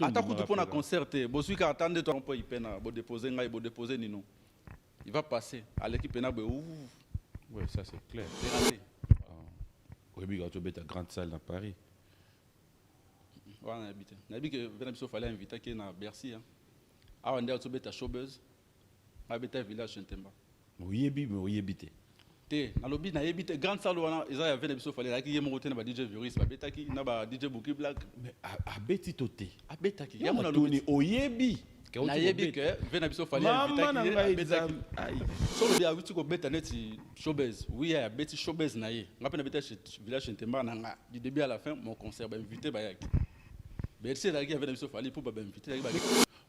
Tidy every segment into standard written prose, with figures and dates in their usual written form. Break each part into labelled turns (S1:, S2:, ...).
S1: Attends, tu prends un concert, si tu attends, tu vas déposer Nino. Il va passer à l'équipe.
S2: Oui, ça c'est clair. Oui, tu as une grande salle dans Paris.
S1: Oui, on a dit que il fallait inviter qui est à Bercy. Ah, on a dit que tu as showbuzz. On a dit que village Chentemba.
S2: Oui, mais oui, habité.
S1: Dans le but, on a dit grande salle où ils ont fait il fallait qu'il y ait un DJ Virus, un DJ Bookie Black.
S2: Mais à Betty Toté.
S1: À Betty.
S2: Il y a un Tony Oyebi.
S1: Nayebi que vena biso fallait inviter sur le dia wuti ko beta net showbiz oui ya beti showbiz na ye ngapena beta village Ntemba na du début à la fin mon concert ba invité ba yaki bercy la vena biso fallait pour ba inviter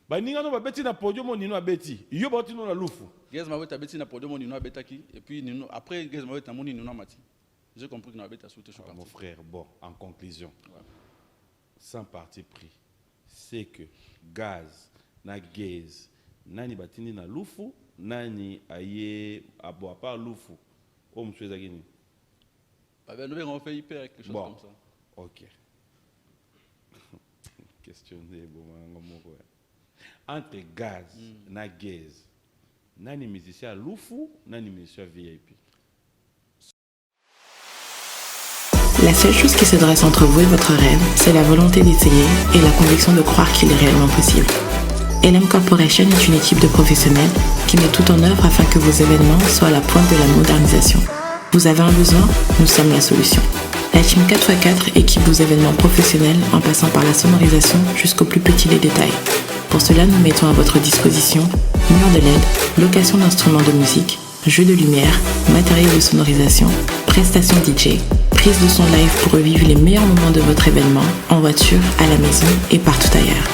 S2: ba ninga no ba beti na podium nino a beti yo ba tino na lufu
S1: gaz ma beta beti na podium nino a betaki et puis nino après gaz ma beta moni nino mati j'ai compris que na beta sauter sur
S2: mon frère bon en conclusion sans parti pris c'est que gaz na gaze nani batini na lufu nani aye abo à part lufu o monsieur ezakini
S1: nous on fait hyper quelque chose
S2: bon,
S1: comme ça
S2: ok questionner bon entre gaz na gaze nani musicien lufu nani musicien VIP.
S3: La seule chose qui se dresse entre vous et votre rêve, c'est la volonté d'essayer et la conviction de croire qu'il est réellement possible. LM Corporation est une équipe de professionnels qui met tout en œuvre afin que vos événements soient à la pointe de la modernisation. Vous avez un besoin, nous sommes la solution. La team 4x4 équipe vos événements professionnels en passant par la sonorisation jusqu'au plus petit des détails. Pour cela, nous mettons à votre disposition murs de LED, location d'instruments de musique, jeux de lumière, matériel de sonorisation, prestations DJ, prise de son live pour revivre les meilleurs moments de votre événement, en voiture, à la maison et partout ailleurs.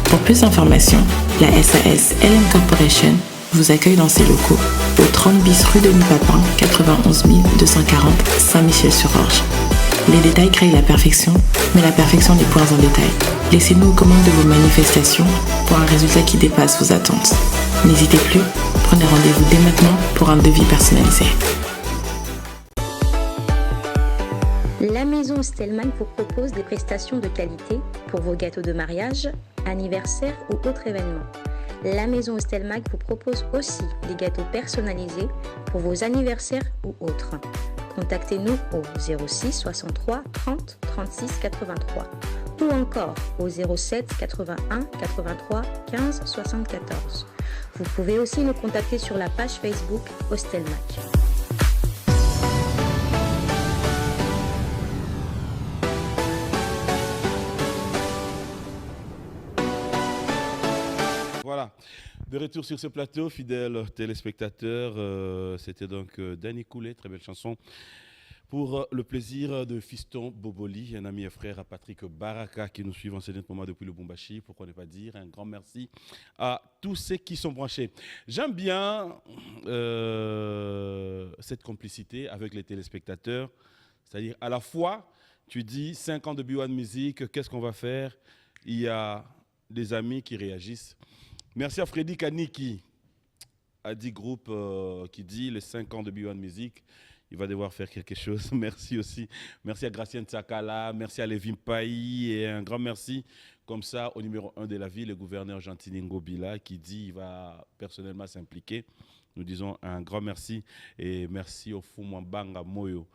S3: Pour plus d'informations, la SAS LM Corporation vous accueille dans ses locaux au 30 bis rue de Nipapin, 91 240 Saint-Michel-sur-Orge. Les détails créent la perfection, mais la perfection n'est point en détail. Laissez-nous aux commandes de vos manifestations pour un résultat qui dépasse vos attentes. N'hésitez plus, prenez rendez-vous dès maintenant pour un devis personnalisé.
S4: La maison Stelman vous propose des prestations de qualité pour vos gâteaux de mariage, anniversaire ou autres événements. La maison Stelman vous propose aussi des gâteaux personnalisés pour vos anniversaires ou autres. Contactez-nous au 06 63 30 36 83 ou encore au 07 81 83 15 74. Vous pouvez aussi nous contacter sur la page Facebook Hostelmac.
S2: Voilà, de retour sur ce plateau, fidèles téléspectateurs, c'était donc Danny Coulet, très belle chanson, pour le plaisir de Fiston Boboli, un ami et frère à Patrick Baraka qui nous suivent en ce moment depuis le Bumbashi, pourquoi ne pas dire un grand merci à tous ceux qui sont branchés. J'aime bien cette complicité avec les téléspectateurs, c'est-à-dire à la fois, tu dis 5 ans de B1 Music, qu'est-ce qu'on va faire? Il y a des amis qui réagissent. Merci à Freddy Kaniki, à 10 groupes qui dit les 5 ans de B1 Music, il va devoir faire quelque chose. Merci aussi. Merci à Gracienne Tsakala, merci à Lévin Payi et un grand merci comme ça au numéro 1 de la ville, le gouverneur Gentini Ngobila qui dit qu'il va personnellement s'impliquer. Nous disons un grand merci et merci au Fumwambanga Moyo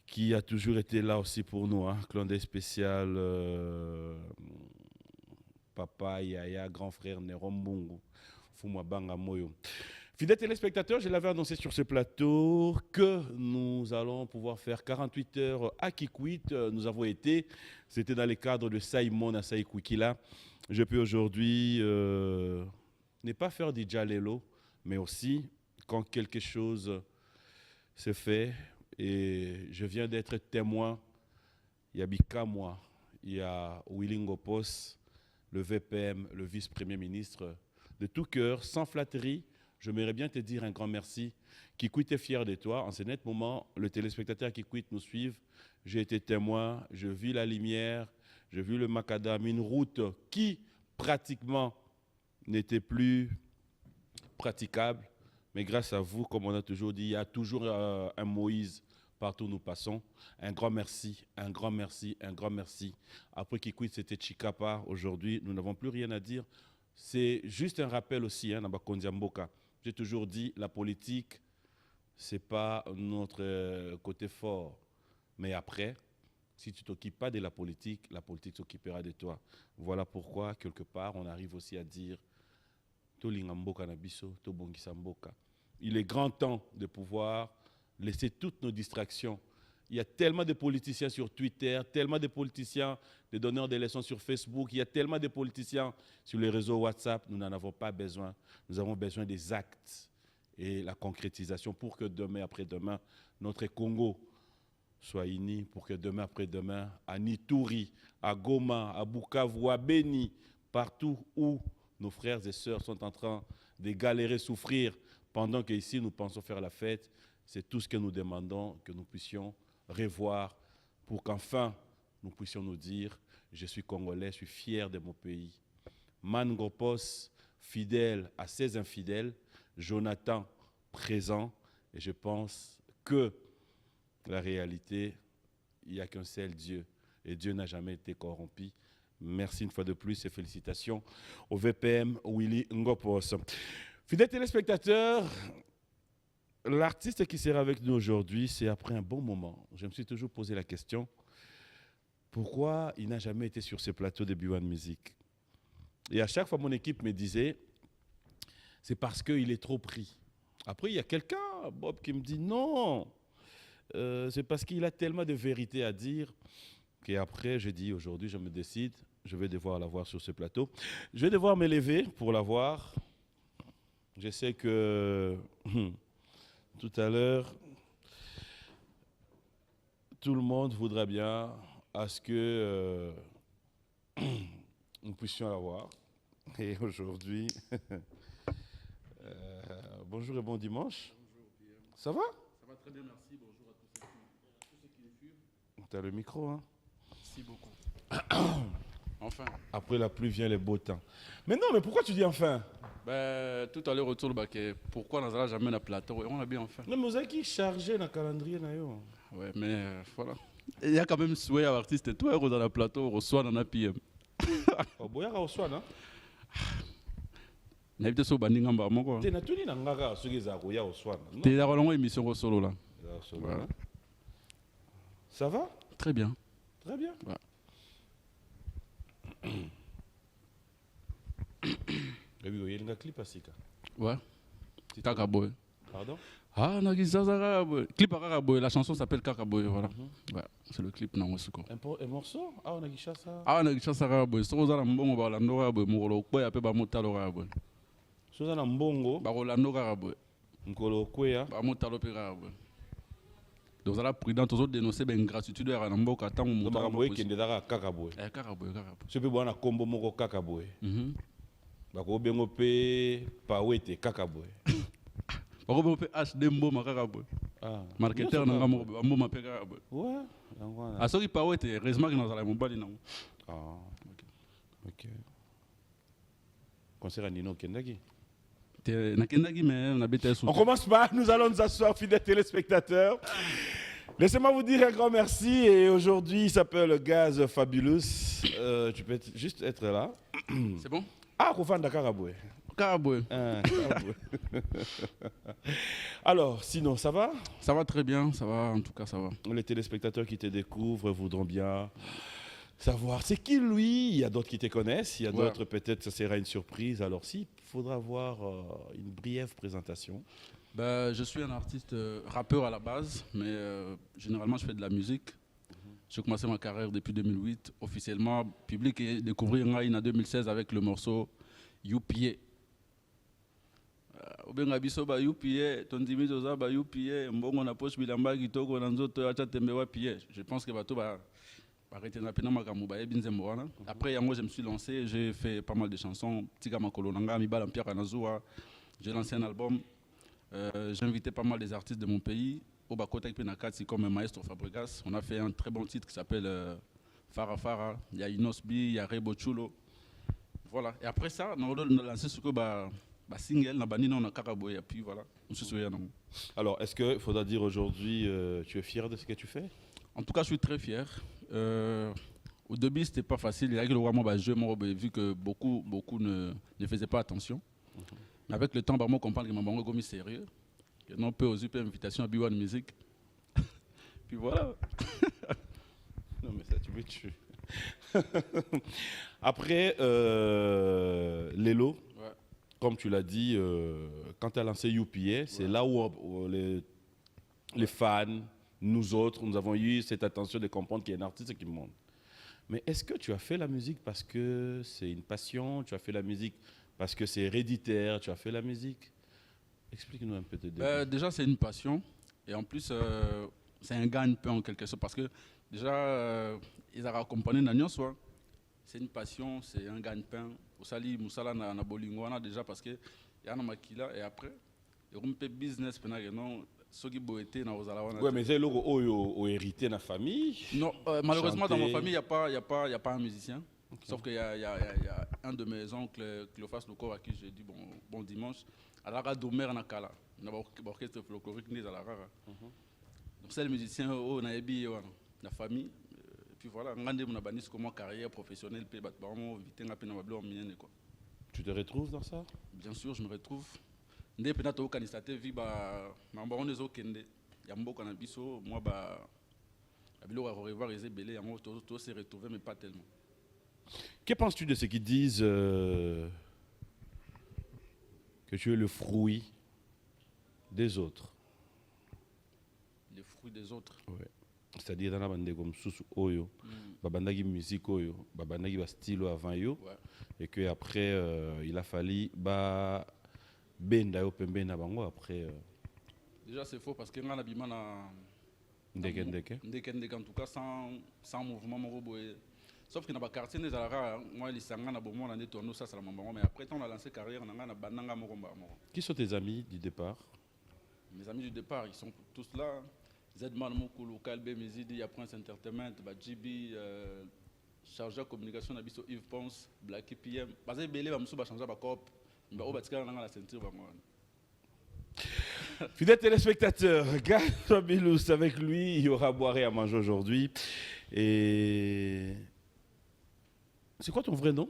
S2: qui a toujours été là aussi pour nous. Clandé spécial. Papa, Yaya, grand frère Néron Mbungu, Fumwa Banga Moyo. Fidèles téléspectateurs, je l'avais annoncé sur ce plateau que nous allons pouvoir faire 48 heures à Kikwit. Nous avons été, c'était dans le cadre de Saïmon à Saïkwikila. Je peux aujourd'hui ne pas faire du Jalelo, mais aussi quand quelque chose se fait, et je viens d'être témoin, il y a Bikamwa, il y a Willingo Post, le VPM, le vice-premier ministre, de tout cœur, sans flatterie, j'aimerais bien te dire un grand merci. Kikwit est fier de toi. En ce net moment, le téléspectateur Kikwit nous suit. J'ai été témoin, je vis la lumière, j'ai vu le macadam, une route qui pratiquement n'était plus praticable. Mais grâce à vous, comme on a toujours dit, il y a toujours un Moïse partout où nous passons. Un grand merci, un grand merci, un grand merci. Après Kikwit, c'était Chikapa. Aujourd'hui, nous n'avons plus rien à dire. C'est juste un rappel aussi, hein, Nabakondiamboka. J'ai toujours dit, la politique, ce n'est pas notre côté fort. Mais après, si tu ne t'occupes pas de la politique s'occupera de toi. Voilà pourquoi, quelque part, on arrive aussi à dire Tolingamboka Nabiso, Tobongisamboka. Il est grand temps de pouvoir laisser toutes nos distractions. Il y a tellement de politiciens sur Twitter, tellement de politiciens, de donneurs de leçons sur Facebook, il y a tellement de politiciens sur les réseaux WhatsApp. Nous n'en avons pas besoin. Nous avons besoin des actes et la concrétisation pour que demain, après-demain, notre Congo soit uni, pour que demain, après-demain, à Nitouri, à Goma, à Bukavu, à Beni, partout où nos frères et sœurs sont en train de galérer, souffrir, pendant qu'ici, nous pensons faire la fête, c'est tout ce que nous demandons, que nous puissions revoir pour qu'enfin, nous puissions nous dire, je suis Congolais, je suis fier de mon pays. Mangopos, fidèle à ses infidèles, Jonathan, présent, et je pense que la réalité, il n'y a qu'un seul Dieu, et Dieu n'a jamais été corrompu. Merci une fois de plus et félicitations au VPM Willy Ngopos. Fidèles téléspectateurs, l'artiste qui sera avec nous aujourd'hui, c'est après un bon moment. Je me suis toujours posé la question, pourquoi il n'a jamais été sur ce plateau de B1 Music? Et à chaque fois, mon équipe me disait, c'est parce qu'il est trop pris. Après, il y a quelqu'un, Bob, qui me dit, non, c'est parce qu'il a tellement de vérité à dire qu'après, je dis, aujourd'hui, je me décide, je vais devoir l'avoir sur ce plateau. Je vais devoir me lever pour l'avoir. Je sais que tout à l'heure, tout le monde voudra bien à ce que nous puissions l'avoir. Et aujourd'hui, bonjour et bon dimanche.
S1: Bonjour, Pierre.
S2: Ça va?
S1: Ça va très bien, merci. Bonjour à tous ceux qui nous suivent.
S2: Tu as le micro, hein?
S1: Merci beaucoup. Enfin.
S2: Après la pluie vient les beaux temps. Mais non, mais pourquoi tu dis enfin?
S1: Ben, tout à l'heure, autour de pourquoi on n'a jamais un plateau? On a bien enfin.
S2: Non, mais vous avez qui chargé dans le calendrier?
S1: Ouais, mais voilà. Il y a quand même souhait à l'artiste. Toi, dans le plateau, on reçoit dans la PM.
S2: Au Boya, on reçoit, non?
S1: N'habite sur Baningamba, moi quoi.
S2: Tu n'as tout dit dans Ngaga, ce qui est à Roya au soir.
S1: Tu es dans la émission solo là.
S2: Voilà. Ça va?
S1: Très bien.
S2: Très bien.
S1: Ouais.
S2: Et oui, il y a un clip à Sika.
S1: Ouais. Kakaboy.
S2: Pardon?
S1: Ah, clip à Kakaboy. La chanson s'appelle Kakaboy, voilà. Ouais, c'est le clip Nangosuko.
S2: Un morceau? Ah, on a guiché ça.
S1: Ah, on a guiché ça Kakaboy. C'est Rosa Mbongo, Balando Kakaboy. Mouolo Kwe, appelé Bamotalo Kakaboy.
S2: Suzana Mbongo.
S1: Balando Kakaboy.
S2: Mkolo Kwe.
S1: Bamotalo Kakaboy. Donc, ça a prudent, tous autres dénoncer l'ingratitude à Namboka. Tant que mon
S2: Kakaboy qui est déjà Kakaboy.
S1: Kakaboy.
S2: Ce peut être un combo moko Kakaboy. Bako bengo pe Pawete Kakaboy.
S1: Bako bengo pe HD Mboma Kakaboy.
S2: Ah.
S1: Marketeur n'a pas Mboma pe Kakaboy.
S2: Ouais.
S1: Ah, ce qui Pawete, heureusement que nous allons mobile non.
S2: Ah. Ok. Concert à Nino Kendaki. On commence par, nous allons nous asseoir, fidèles téléspectateurs. Laissez-moi vous dire un grand merci. Et aujourd'hui, il s'appelle Gaz Fabulous. Tu peux juste être là.
S1: C'est bon?
S2: Ah, Koufanda Karaboué.
S1: Karaboué.
S2: Alors, sinon, ça va?
S1: Ça va très bien, ça va, en tout cas, ça va.
S2: Les téléspectateurs qui te découvrent voudront bien savoir c'est qui lui. Il y a d'autres qui te connaissent, il y a d'autres peut-être ça sera une surprise. Alors si, il faudra avoir une brève présentation.
S1: Ben, je suis un artiste rappeur à la base, mais généralement je fais de la musique. J'ai commencé ma carrière depuis 2008, officiellement public et découvrir Ngaï en 2016 avec le morceau Youpie. Obenga biso ba Youpie, tondimi toza ba Youpie, mbongo na poche bilamba kitoko na nzoto acha tembe wa pied. Je pense que bato ba après, je me suis lancé, j'ai fait pas mal de chansons. J'ai lancé un album. J'ai invité pas mal des artistes de mon pays. Au Bakota comme Maestro Fabregas. On a fait un très bon titre qui s'appelle Farah Farah. Il y a Inosbi, il y a Rebo Chulo. Voilà. Et après ça, on a lancé ce que single na bani non na kakaboy et puis voilà on se souvient non.
S2: Alors est-ce que faudra dire aujourd'hui tu es fier de ce que tu fais?
S1: En tout cas je suis très fier. Au début c'était pas facile, il y a le jeu vu que beaucoup ne faisaient pas attention. Mais avec le temps bah moi comprendre que maman gomi sérieux. Que non peut aussi faire invitation à Biwan Music. Puis voilà.
S2: Non mais ça tu me tues. Après Lelo, ouais. Comme tu l'as dit, quand tu as lancé UPA, c'est là où les fans, nous autres, nous avons eu cette attention de comprendre qu'il y a un artiste qui monte. Mais est-ce que tu as fait la musique parce que c'est une passion? Tu as fait la musique parce que c'est héréditaire? Tu as fait la musique? Explique-nous un peu tes débuts.
S1: Déjà, c'est une passion. Et en plus, c'est un gagne-pain en quelque sorte. Parce que déjà, ils ont accompagné Nagnon, soit. C'est une passion, c'est un gagne-pain. Au Sali, Moussala, na Bolingo, déjà parce que il y a un maquila. Et après, il y a un business, non.
S2: Oui, mais c'est le hérité de la famille.
S1: Non, malheureusement, dans ma famille, il n'y a pas un musicien. Okay. Sauf qu'il y a un de mes oncles, Cléophas Loko, à qui j'ai dit bon dimanche. À la Domer Nakala, l'orchestre folklorique à la Rara. Donc, c'est le musicien, la famille. Et puis voilà, on a comment carrière professionnelle,
S2: tu te retrouves dans ça?
S1: Bien sûr, je me retrouve. Ndé peut-être au candidaté vi ba mambaron des okende ya mboka na biso moi ba abilo va revoir les belé ya moi tout s'est retrouvé mais pas tellement.
S2: Que penses-tu de ceux qui disent que tu es le fruit des autres?
S1: Le fruit des autres.
S2: Ouais. C'est-à-dire dans la bande comme sous oyo, babandagi musique oyo, babandagi ba style avant yo et que après il a fallu ba benda yo pembe na bango après
S1: déjà c'est faux parce que ngana bima na ndeke en tout cas sans mouvement moko boye sauf que na ba quartier des alara moi les sanga na bomo na ne tourno ça la mambo mais après on a lancé carrière na ngana bananga moko mba moko.
S2: Qui sont tes amis du départ?
S1: Mes amis du départ ils sont tous là. Zedman Mokulu, Kalbe Mizidi, il y a Prince Entertainment, JB, chargé de communication na biso Yves Ponce, Blacky PM. Parce que Belé va me changer ba cop.
S2: Fidèles téléspectateurs, Gaz Bilous, avec lui, il y aura à boire et à manger aujourd'hui. Et c'est quoi ton vrai nom?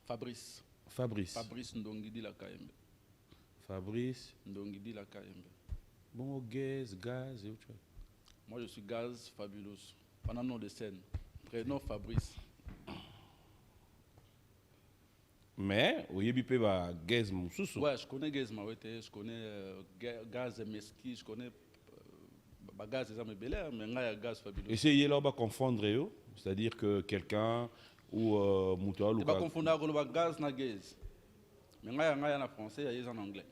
S1: Fabrice.
S2: Fabrice.
S1: Fabrice Ndongidi la KMB.
S2: Fabrice
S1: Ndongidi la KMB.
S2: Bon, Gaz et autre chose.
S1: Moi, je suis Gaz Fabulous. Pendant nom de scène. Prénom Fabrice.
S2: Mais, oui, il y a Gaz Moussous.
S1: Ouais, je connais Gaz Mawete, je connais Gaz Meski, je connais Gaz Ezame Belé, mais il y a Gaz Fabulous.
S2: Essayez là de confondre, c'est-à-dire que quelqu'un ou Moutoal ou.
S1: Tu vas confondre avec Gaz na Gaz. Mais il y a en français, il y a en anglais.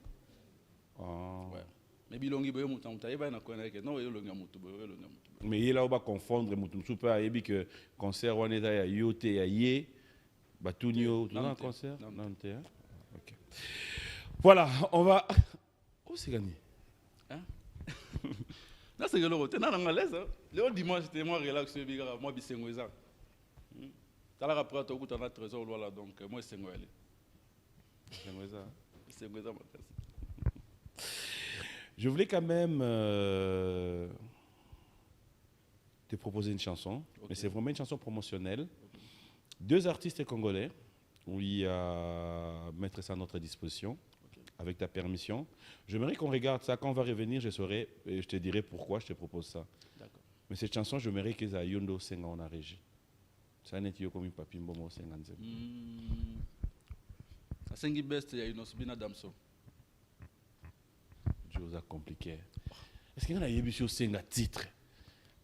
S2: Ah.
S1: Ouais. Mais bilongi boyo mutamta eba na kona ke no yolonga mutu boyo yolonga mutu.
S2: Mais il là on va confondre mutu super yebi que concert on est à yote ya ye batunio tout un concert non hein? OK. Voilà, on va oh c'est gagné.
S1: Hein? Non c'est que le roté na ngalaise. Le dimanche c'était moi relax biga moi bisengoza. Tala rapport to kuta na trésor voilà donc moi sengoyale. Sengoza makasi.
S2: Je voulais quand même te proposer une chanson, okay. Mais c'est vraiment une chanson promotionnelle. Okay. 2 artistes congolais, oui, à mettre ça à notre disposition, okay. Avec ta permission. J'aimerais qu'on regarde ça. Quand on va revenir, je saurai et je te dirai pourquoi je te propose ça. Mais cette chanson, j'aimerais que ça yondo senga on a régi. Ça n'est pas comme un papier mbomo senga nzem.
S1: Ça sengi best ya inosbina damso.
S2: Chose compliquée. Est-ce qu'il y a une émission senga titre?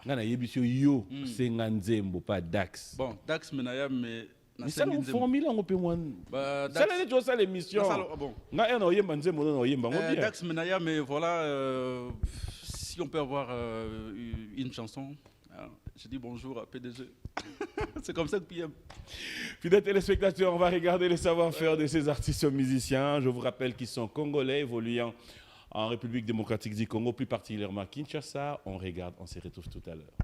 S2: Il y a une émission yo senga nzembo pas Dax.
S1: Bon, Dax menaya mais
S2: ça on formule on peut moins. Ça n'est pas ça l'émission.
S1: Bon.
S2: Na on yemba nzembo non yemba bien.
S1: Dax menaya mais voilà si on peut avoir une chanson. Je dis bonjour à PDG. C'est comme ça que PM.
S2: Fidèles téléspectateurs, on va regarder le savoir-faire de ces artistes musiciens. Je vous rappelle qu'ils sont congolais évoluant en République démocratique du Congo, plus particulièrement Kinshasa. On regarde, on se retrouve tout à l'heure.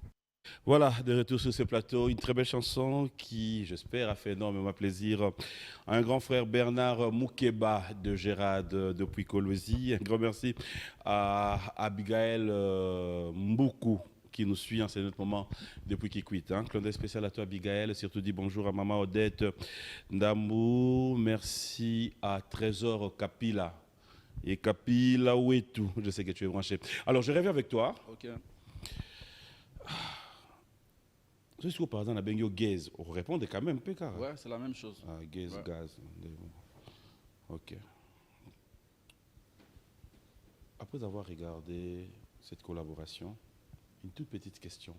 S2: Voilà, de retour sur ce plateau, une très belle chanson qui, j'espère, a fait énormément plaisir à un grand frère Bernard Moukeba de Gérard depuis Colosie. Un grand merci à Abigail Mboukou qui nous suit en ce moment depuis qu'il quitte. Clin d'œil spécial à toi Abigail, surtout dis bonjour à maman Odette Ndamou, merci à Trésor Kapila et Kapila Ouetou, je sais que tu es branché. Alors je reviens avec toi.
S1: Ok.
S2: Ce que par exemple, on a gaz, on répond quand même, Péka.
S1: Ouais, c'est la même chose.
S2: Ah, gaz,
S1: ouais.
S2: Gaz. Ok. Après avoir regardé cette collaboration, une toute petite question.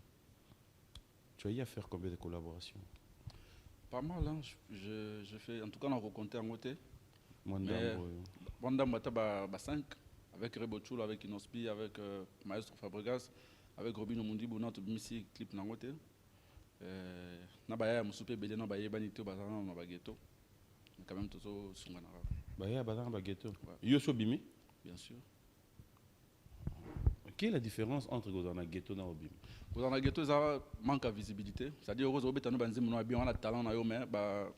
S2: Tu as eu à faire combien de collaborations?
S1: Pas mal, hein. Je fais, en tout cas, on a recompté en côté.
S2: Mais,
S1: Wanda 5, avec Rebochul, avec Inospi, avec Maestro Fabregas, avec Robin Omundi, notre Missi clip en côté. Nabaya musupe belé nabaya banito bazana na bageto mais quand même tozo sungana
S2: baya bazana bageto yo so bimi
S1: bien sûr.
S2: Quelle est la différence entre gozana ghetto na obim?
S1: Gozana ghetto ça manque de visibilité, c'est-à-dire que obeta no banzi mono bien on a talent na yo mais ba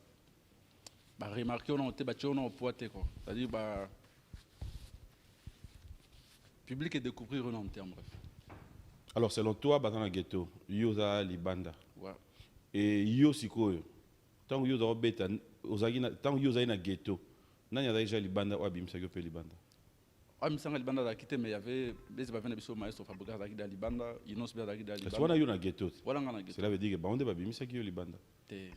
S1: remarquer on te ba on poite quoi, c'est-à-dire ba public et découvrir en terme bref.
S2: Alors selon toi bazana ghetto yo za libanda.
S1: Ouais.
S2: Et yo sikoyo tant yo za beta ozagina tant yo za ina ghetto nani a déjà libanda ou abimisa yo pe libanda?
S1: Ah misanga libanda da kité mais il y avait des bavena biso maestro Fabregas da kida libanda inos bia da kida libanda.
S2: Parce que yo na ghetto.
S1: Wala ngana ghetto.
S2: Cela veut dire que ba onde babimisa yo libanda.
S1: Te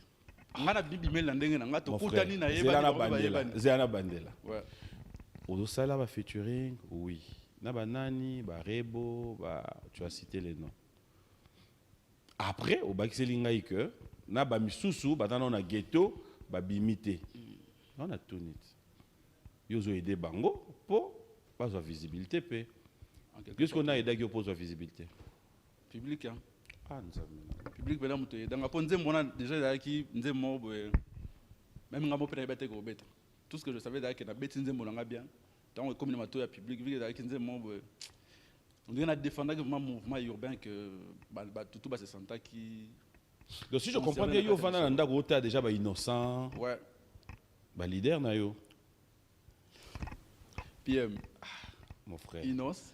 S1: ngana bibi mel ndenge na ngato kutani na
S2: yeba ba zana bandela.
S1: Ouais.
S2: Ozo sala ba featuring oui. Na banani ba rebo ba tu as cité les noms. Après, au Bakiselinga que na ba misusu ba na ghetto ba bimité. On a tout net. Yozo aider bango pour pas de visibilité pe. Qu'est-ce qu'on a aidé qui oppose la visibilité?
S1: Public hein.
S2: Ah nzambe.
S1: Public bela muto dans nga ponze mona déjà da ki nzemo boye. Même nga mo pena bete ko beta. Tout ce que je savais da que na beti nzemo nga bien. Donc comme le mato ya public vu da ki nzemo boye. On a défendu le mouvement urbain que tout bas se sentait qui.
S2: Donc si je comprends bien, yo vana nda gota déjà ba innocent.
S1: Ouais.
S2: Ba leader na yo.
S1: PM.
S2: Mon frère.
S1: Inos,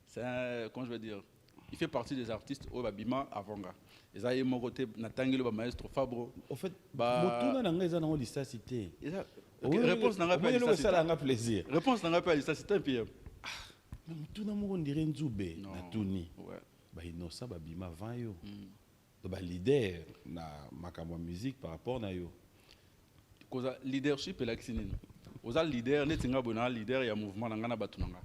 S1: c'est un, comment je vais dire, il fait partie des artistes au Babima Avanga. Ils ont mon côté Natangelo maestro Fabro.
S2: En fait, motuna na ngeza na lista cité.
S1: Réponse n'a pas
S2: lista cité. Ça n'a plaisir.
S1: Réponse n'a pas lista cité PM.
S2: Tout na mo ndire nzube na tuni.
S1: Ouais.
S2: Ba innocent ba bima van yo. Ba leader na makamwa musique par rapport na yo.
S1: Cause leadership et l'actionine. Oza leader netinga bona leader ya mouvement na batunanga.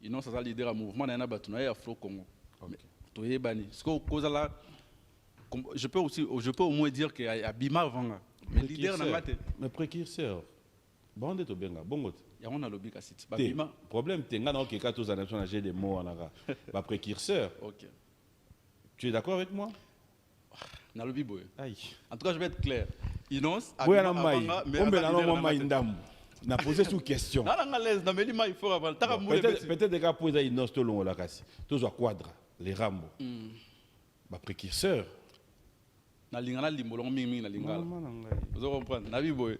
S1: Innocent ça leader ya mouvement na batuna ya Afro Congo. To yebani. Ce que cause là je peux au moins dire que ya bima vanga. Mais leader na ngate.
S2: Mais précurseur. Bande to benga bongot.
S1: Ya on a lobby ka site. Ba bima
S2: problème tenga na okeka to za nation j'ai des mots anaka. Ba précurseur.
S1: OK.
S2: Tu es d'accord avec moi?
S1: Na lobby boy.
S2: Aïe.
S1: En tout cas, je vais être clair. Innocent
S2: on a posé sous question. Peut-être des gars posent Innocent tout le long la casse. Tous à quadra, les Rambo. Ba précurseur.
S1: Na lingana limbolong mingi na lingala. Vous comprenez? Na biboy.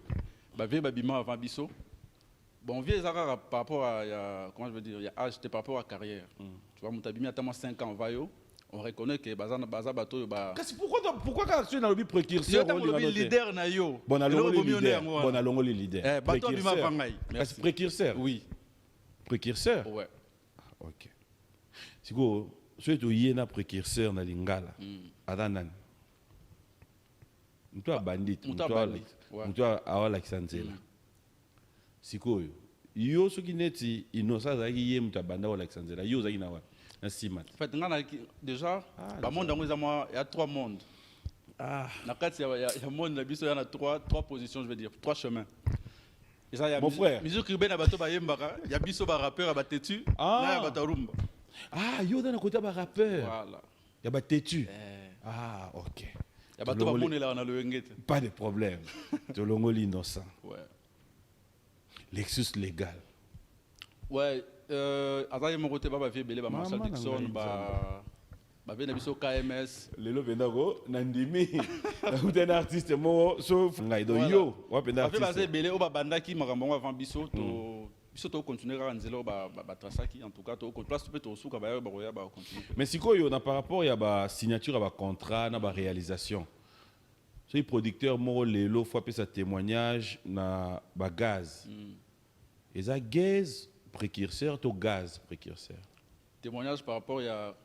S1: Ba vie ba bima avant biso. Bon vie ezaka par rapport à comment je veux dire, il y a âge par rapport à carrière. Tu vois mutabimi atama 5 ans va yo. On reconnaît que bazana bato ba.
S2: Pourquoi quand tu es dans le précurseur
S1: on le leader na yo.
S2: Bon alongo le leader.
S1: Bato bima vangai.
S2: Merci. Précurseur.
S1: Oui.
S2: Précurseur.
S1: Ouais.
S2: OK. Siko surtout yena précurseur na lingala. Adanan. Mtu bandit, mtu awala kisanzela. Siko yo soki neti Innocent zaki ye mtu banda wala kisanzela. Yo zaki na wa. En
S1: fait, déjà, le monde il y a 3 mondes. Il y a monde, il y a 3 positions, je veux dire, 3 chemins.
S2: Mon frère.
S1: Il y a biso rappeur, il y a rumba.
S2: Ah, il y a un côté rappeur.
S1: Voilà.
S2: Il y a têtu. Ah, OK.
S1: Il y a monde là, on a le ngete.
S2: Pas de problème. Tu l'ongo l'innocent.
S1: Ouais.
S2: Lexus légal.
S1: Ouais. Azaye mon côté baba vie belé ba Marshall Dixon Babena biso KMS.
S2: Lelo bendago nandimi. Na un artiste mo sauf ngaido yo. Wa penda
S1: artiste.
S2: artiste.
S1: Parce que belé o babanda ki makambo avant biso to biso to continuer à nzelo ba trasaki en tout cas to place to peut suka ba roya ba continuer.
S2: Mais sikoyo na par rapport ya ba signature ba contrat na ba réalisation. C'est producteur mo lelo fois pe sa témoignage na ba gaz. Et ça gaz précurseur to gaz précurseur.
S1: Témoignage par rapport à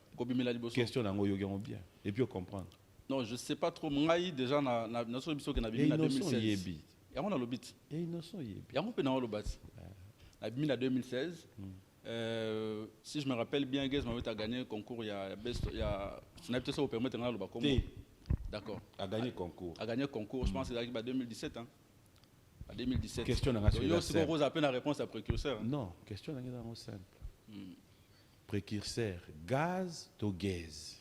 S2: question nango yo gango bien et puis on comprendre.
S1: Non, je sais pas trop ngai déjà na so biso ke na bimi na 2016. Ya on a le bit.
S2: Et innocent yebi.
S1: Ya on peut na le bat. Na bimi na 2016. Si je me rappelle bien, Guez m'a gagné un concours il y a on a peut-être ça vous permettre de le ba comme. D'accord.
S2: A gagné concours.
S1: A gagné concours, je pense que c'est en 2017 hein. En 2017.
S2: Question na sur
S1: yo si on a peine la réponse à précurseur.
S2: Non, question na dans simple. Précurseur, gaz to gaz.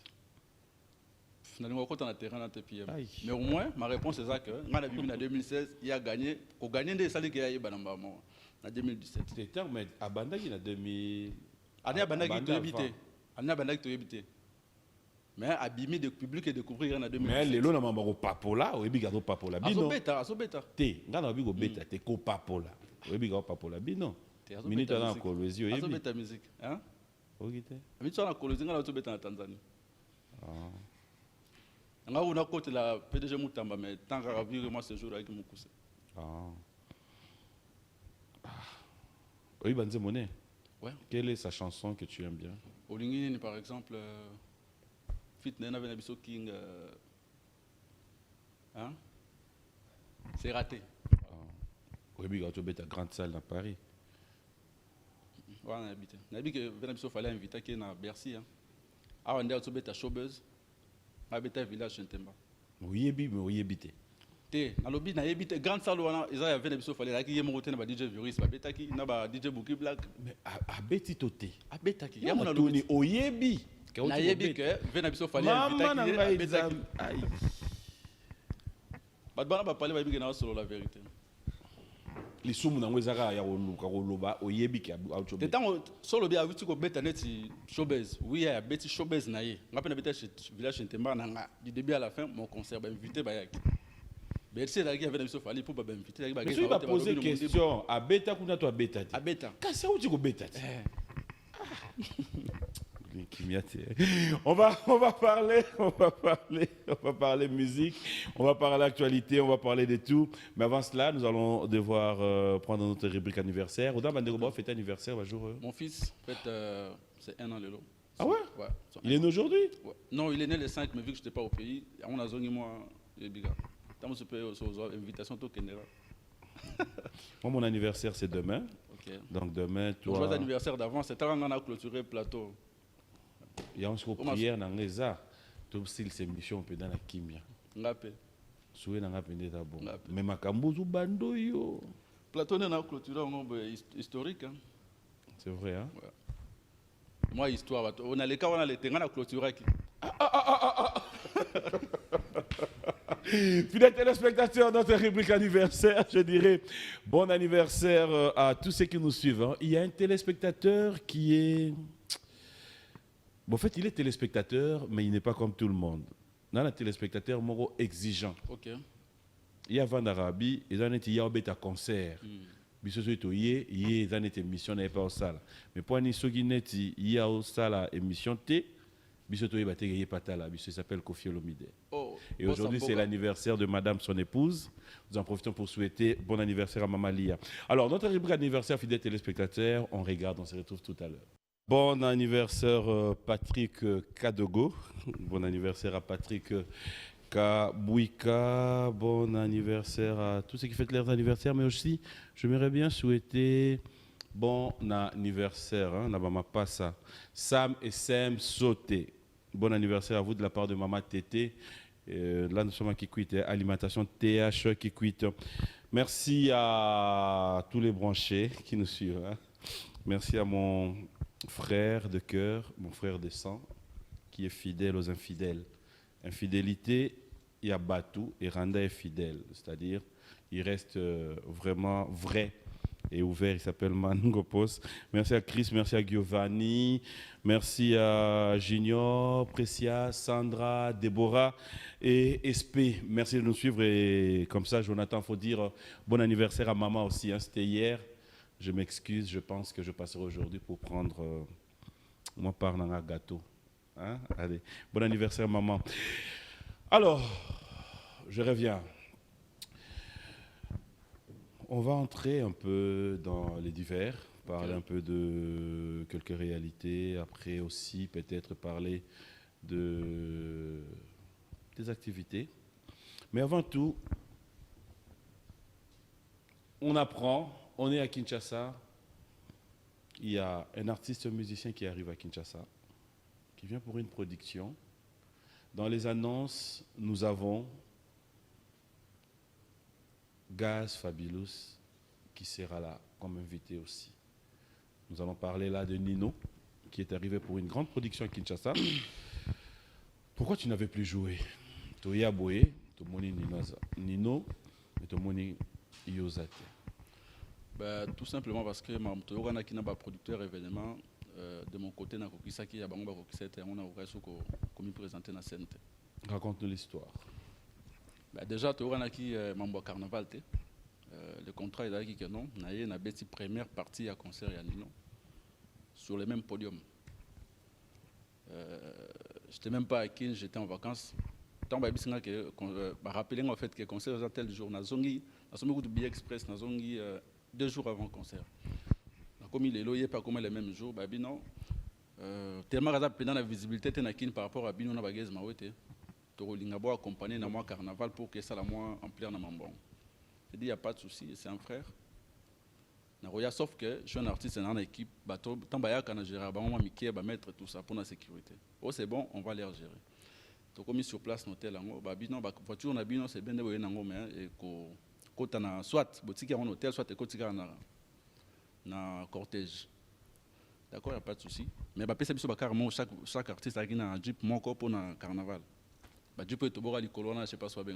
S1: Mais au moins, ma réponse est ça que, en 2016, il a gagné. Pour gagner des salaires qu'il y a eu en 2017.
S2: C'était mais Abanda qui en 2000.
S1: Abanda qui a habité. Abanda qui a habité. Mais abîmé de public et découvrir en 2017.
S2: Mais les lots n'ont pas papola, ou ebiga papola.
S1: Bino. Aso beta.
S2: Te, ngana bigo beta, te ko papola. Ou ebiga papola. Bino. Minute na kolwezi,
S1: aso beta musique, hein?
S2: Ok.
S1: Ami tu na kolwezi ngana to beta na Tanzanie. Nga una côté la PDG Mutamba mais tant qu'à vivre moi ce jour avec Mukuse.
S2: Oui, Banze Monet.
S1: Ouais.
S2: Quelle est sa chanson que tu aimes bien?
S1: Olingini par exemple Fitness avec Nabiso King hein? C'est raté.
S2: Oui, mais tu as grande salle à Paris.
S1: Ouais, on a habité. On a dit que Nabiso fallait inviter qui est à Bercy hein. Ah, on a dit que tu Showbuzz. Habiter village Chentemba.
S2: Oui, mais oui, habité.
S1: Té, na lobby na habité grande salle wana ils avaient Nabiso fallait là qui est monté na DJ Viris, ba betaki na ba DJ Bouki Black.
S2: Mais habiti toté.
S1: Abetaki.
S2: Ya mon toni oyebi.
S1: Na yebi que Nabiso fallait inviter qui. Aïe. Ba bana ba parler ba bi na solo la vérité.
S2: Les somme na ngwezaka ya oluka koloba oyebi ki auto.
S1: Te tango solo bi awiti ko beta neti Showbuzz. Oui, ya beti Showbuzz na ye. Ngape na beta village Ntemba na nga du début à la fin mon concert ba invité ba yaki. Bercy là qui avait Nabiso fallait pour ba invité ba.
S2: Mais tu vas poser question à beta kuna to beta.
S1: A beta.
S2: Kasa uti ko beta. On va parler musique, on va parler actualité, on va parler de tout. Mais avant cela, nous allons devoir prendre notre rubrique anniversaire. Oda Bandegoba fête anniversaire, va jour.
S1: Mon fils fête c'est 1 an le lot.
S2: Ah ouais?
S1: Ouais.
S2: Il est né aujourd'hui?
S1: Ouais. Non, il est né le 5, mais vu que je n'étais pas au pays, on a zongi moi et biga. Tant je peux aux invitations tout Kenera.
S2: Moi mon anniversaire c'est demain.
S1: OK.
S2: Donc demain toi.
S1: Joyeux anniversaire d'avance, c'est quand on a clôturé le plateau.
S2: Il y a une prière dans les arts. Tout style c'est mission peut dans la kimia.
S1: Ngapé.
S2: Soué na ngapé ndeta bon. Mais makambo zu bando yo.
S1: Plateau on a clôturé un nombre historique hein.
S2: C'est vrai hein.
S1: Ouais. Moi histoire on a les cas on a les terrains à clôturer qui.
S2: Fidèles téléspectateurs, notre rubrique anniversaire, je dirais bon anniversaire à tous ceux qui nous suivent. Hein. Il y a un téléspectateur qui est... Bon, en fait, il est téléspectateur, mais il n'est pas comme tout le monde. Il y a un téléspectateur moro exigeant.
S1: OK.
S2: Il y a Van Arabi, il y a un concert. Il y a une émission, n'est pas au salle. Mais pour nous, il y a au salle émission T. Il s'appelle Kofi Olomide.
S1: Oh,
S2: et aujourd'hui, c'est l'anniversaire de madame, son épouse. Nous en profitons pour souhaiter bon anniversaire à Maman Lia. Alors, notre rubrique anniversaire, fidèles téléspectateurs, on regarde, on se retrouve tout à l'heure. Bon anniversaire Patrick Kadogo. Bon anniversaire à Patrick Kabouika. Bon anniversaire à tous ceux qui fêtent leur anniversaire. Mais aussi, j'aimerais bien souhaiter bon anniversaire. Hein, Nabama Passa. Sam et Sam Sauté. Bon anniversaire à vous de la part de Maman Tété. Là, nous sommes qui quitte. Alimentation TH qui quitte. Merci à tous les branchés qui nous suivent. Hein. Merci à mon frère de cœur, mon frère de sang, qui est fidèle aux infidèles. Infidélité, il y a Batou et Randa est fidèle, c'est-à-dire il reste vraiment vrai est ouvert, il s'appelle Mangopos. Merci à Chris, merci à Giovanni, merci à Junior, Precia, Sandra, Déborah et SP. Merci de nous suivre. Et comme ça, Jonathan, il faut dire bon anniversaire à maman aussi. Hein. C'était hier. Je m'excuse, je pense que je passerai aujourd'hui pour prendre moi par un gâteau. Hein? Allez, bon anniversaire maman. Alors, je reviens. On va entrer un peu dans les divers, parler un peu de quelques réalités, après aussi peut-être parler des activités. Mais avant tout, on apprend, on est à Kinshasa, il y a un artiste musicien qui arrive à Kinshasa, qui vient pour une production. Dans les annonces, nous avons Gaz Fabulous qui sera là comme invité aussi. Nous allons parler là de Nino qui est arrivé pour une grande production à Kinshasa. Pourquoi tu n'avais plus joué? Toya Boye, Tomoni Nino et Tomoni Yozate.
S1: Tout simplement parce que Toyora qui n'a pas producteur événement de mon côté na kokisaki ya bango ba kokisete on a okaso ko komi présenter na scène.
S2: Raconte-nous l'histoire.
S1: Déjà, tu as qui membre carnaval. Le contrat est dit que non. Il y a une première partie à concert et à Nino sur le même podium. Je n'étais même pas à Kin, j'étais en vacances. Tant que rappeler en fait que le concert est tel jour. Nazongi, de billets express, Nazongi 2 jours avant le concert. Comme il est là, il n'est pas comme le même jour. Non. Tellement pendant la visibilité de Kin par rapport à Bino na bagage mawete. Tolinga accompagné dans moi carnaval pour que ça la moins amplière dans mon bon. Je dis il n'y a pas de souci, c'est un frère. Sauf que je suis un artiste dans l'équipe, bateau, tant que je gère, je vais mettre tout ça pour la sécurité. Oh c'est bon, on va les gérer. Donc comme sur place l'hôtel, la voiture c'est bien de voir mais quand on a soit boutique en hôtel, soit na cortège. D'accord, il n'y a pas de souci. Mais chaque artiste a un jeep mon corps pour le carnaval. Tu peux te boire les colonnes, je ne sais pas si tu as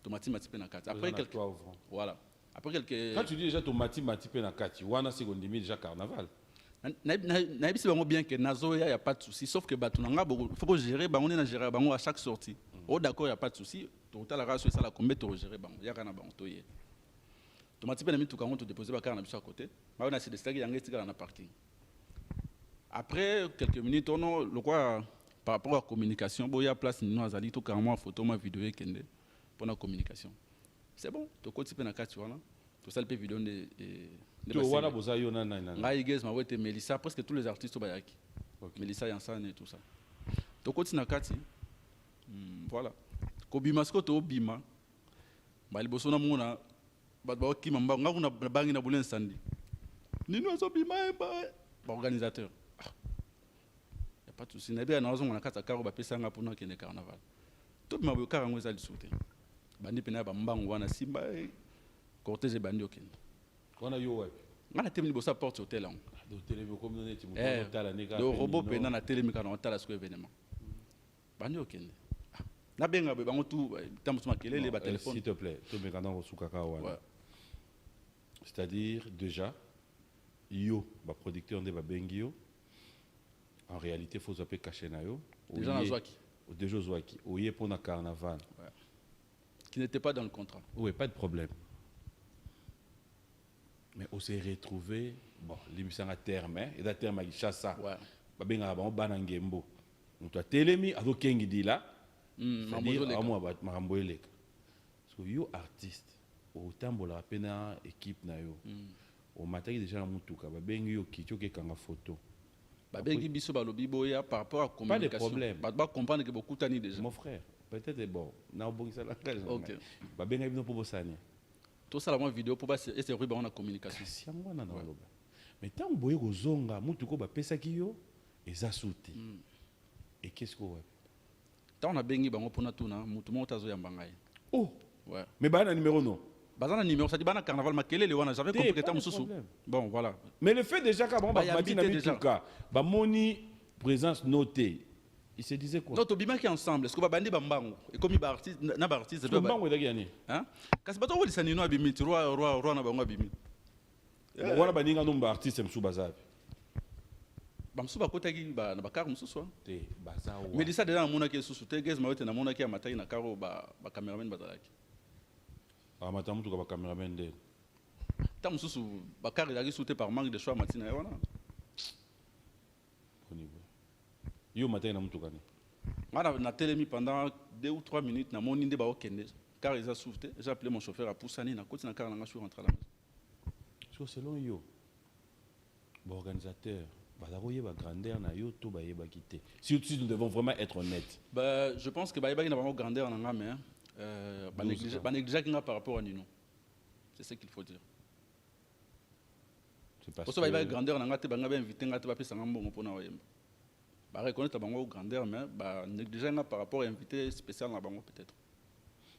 S1: tomati mati na kati. Après quelques voilà. Après quelques
S2: quand tu dis déjà tomati mati na kati, wana seconde demi déjà carnaval.
S1: Na bien bien que nazo ya pas de souci sauf que batunanga faut gérer on est na gérer bango à chaque sortie. Oh d'accord, il y a pas de souci. Total la race ça la combien to gérer bango. Ya kana bango toye. Tomati pe na mitu kango to déposer ba kana biso à côté. Ba on a c'est des stagi yanga tika na parking. Après quelques minutes on le quoi par rapport à la communication, il y a place nous azali tout carrément photo ma vidéo et kende pour la communication. C'est bon, to ko tipe na kati wana. To ça le vidéo de
S2: to wana bozayo na na.
S1: Ngai guys ma wete Melissa presque tous les artistes bayaki. Melissa Yansan et tout ça. To ko tina kati. Voilà. Ko bima sko to bima. Ba liboso na mona ba ki mamba ngakuna bangi na bulen sandi. Nino so bima ba organisateur. Pas de souci. Nabi na raison on a kata karo ba pesa nga pour na kene carnaval. Tout ma bo karango za lisouté. Bandi pena ba mbango wana simba cortège bandi okende.
S2: Wana yo wapi?
S1: Ngana temli bo sa porte hôtel on.
S2: Do télé ko mona ti mo hôtel neka.
S1: Do robot pena na télé mika na hôtel à ce événement. Bandi okende. Na benga be bango tout tambo suma kelele ba téléphone.
S2: S'il te plaît, to meka na rosuka ka wana. C'est-à-dire déjà yo ba producteur de ba bengio. En réalité, il faut se cacher na yo.
S1: Déjà na Zouaki.
S2: Déjà Zouaki. Oye pour le carnaval.
S1: Ouais. Qui n'était pas dans le contrat.
S2: Oui, pas de problème. Mais on s'est retrouvé, bon, l'émission a terme, et la terme a chassé ça. Ouais. Babenga ba banangembo. On t'a télémi avec Kengi dit là. C'est-à-dire à moi marambo eleka. Parce que yo artiste, au tambola pena équipe na yo. Au matin déjà na mutuka, babengi yo kitioke kanga photo.
S1: Babengi biso balobi boya par rapport à la communication.
S2: Pas de problème.
S1: Ba comprendre que beaucoup tani déjà.
S2: Mon frère, peut-être bon, na obongisa la cage.
S1: OK.
S2: Babenga bino pour bosani.
S1: Tout ça la vidéo pour ba essayer ruba on a communication.
S2: Si yango na loba. Mais tant boye ko zonga mutuko ba pesa kiyo eza souti. Et qu'est-ce qu'on va?
S1: Tant on a bengi bango pona tuna mutu mo tazo yamba ngai.
S2: Oh.
S1: Ouais.
S2: Mais ba na numéro non.
S1: Bazana numéro ça dit bana carnaval makele le wana j'avais compris que ta mususu. Bon voilà.
S2: Mais le fait déjà quand ba madina mituka ba moni présence notée. Il se disait quoi?
S1: Non to bima qui ensemble est-ce que ba bandi ba mbango et comme ba artiste na ba artiste
S2: doit ba mbango dagi ani.
S1: Hein? Kasi bato woli sanino abimi roi na bango abimi.
S2: Voilà, baninga nomba artiste msou bazabi.
S1: Bamsou bakotaki ba na bakar mususu.
S2: Te bazawa.
S1: Mais ça déjà na mona ke susu te gez mawete na mona ke amatai na karo ba cameraman bazalaki.
S2: Ah matamu to ka ba cameraman de.
S1: Ta mususu bakar ezaki sauté par manque de choix matina ya wana.
S2: Au niveau. Yo matin na mutu kani.
S1: Na télémi pendant 2 ou 3 minutes na moni nde ba okende. Car ils a soufflé, j'ai appelé mon chauffeur à Poussani na côté na car na suis rentré à la maison.
S2: Selon yo, organisateur, balaroye ba grandeur na yo to ba yeba quitter. Si nous devons vraiment être honnêtes.
S1: Bah je pense que ba yeba na vraiment grandeur na mais ba négliger kinga par rapport à Nino. C'est ce qu'il faut dire.
S2: C'est parce
S1: que ba yeba grandeur na ngate ba ngabe inviter ngate ba pesa ngambongo pona oyemba. Ba reconnaître bango grandeur mais ba négliger nga par rapport à invité spécial na bango peut-être.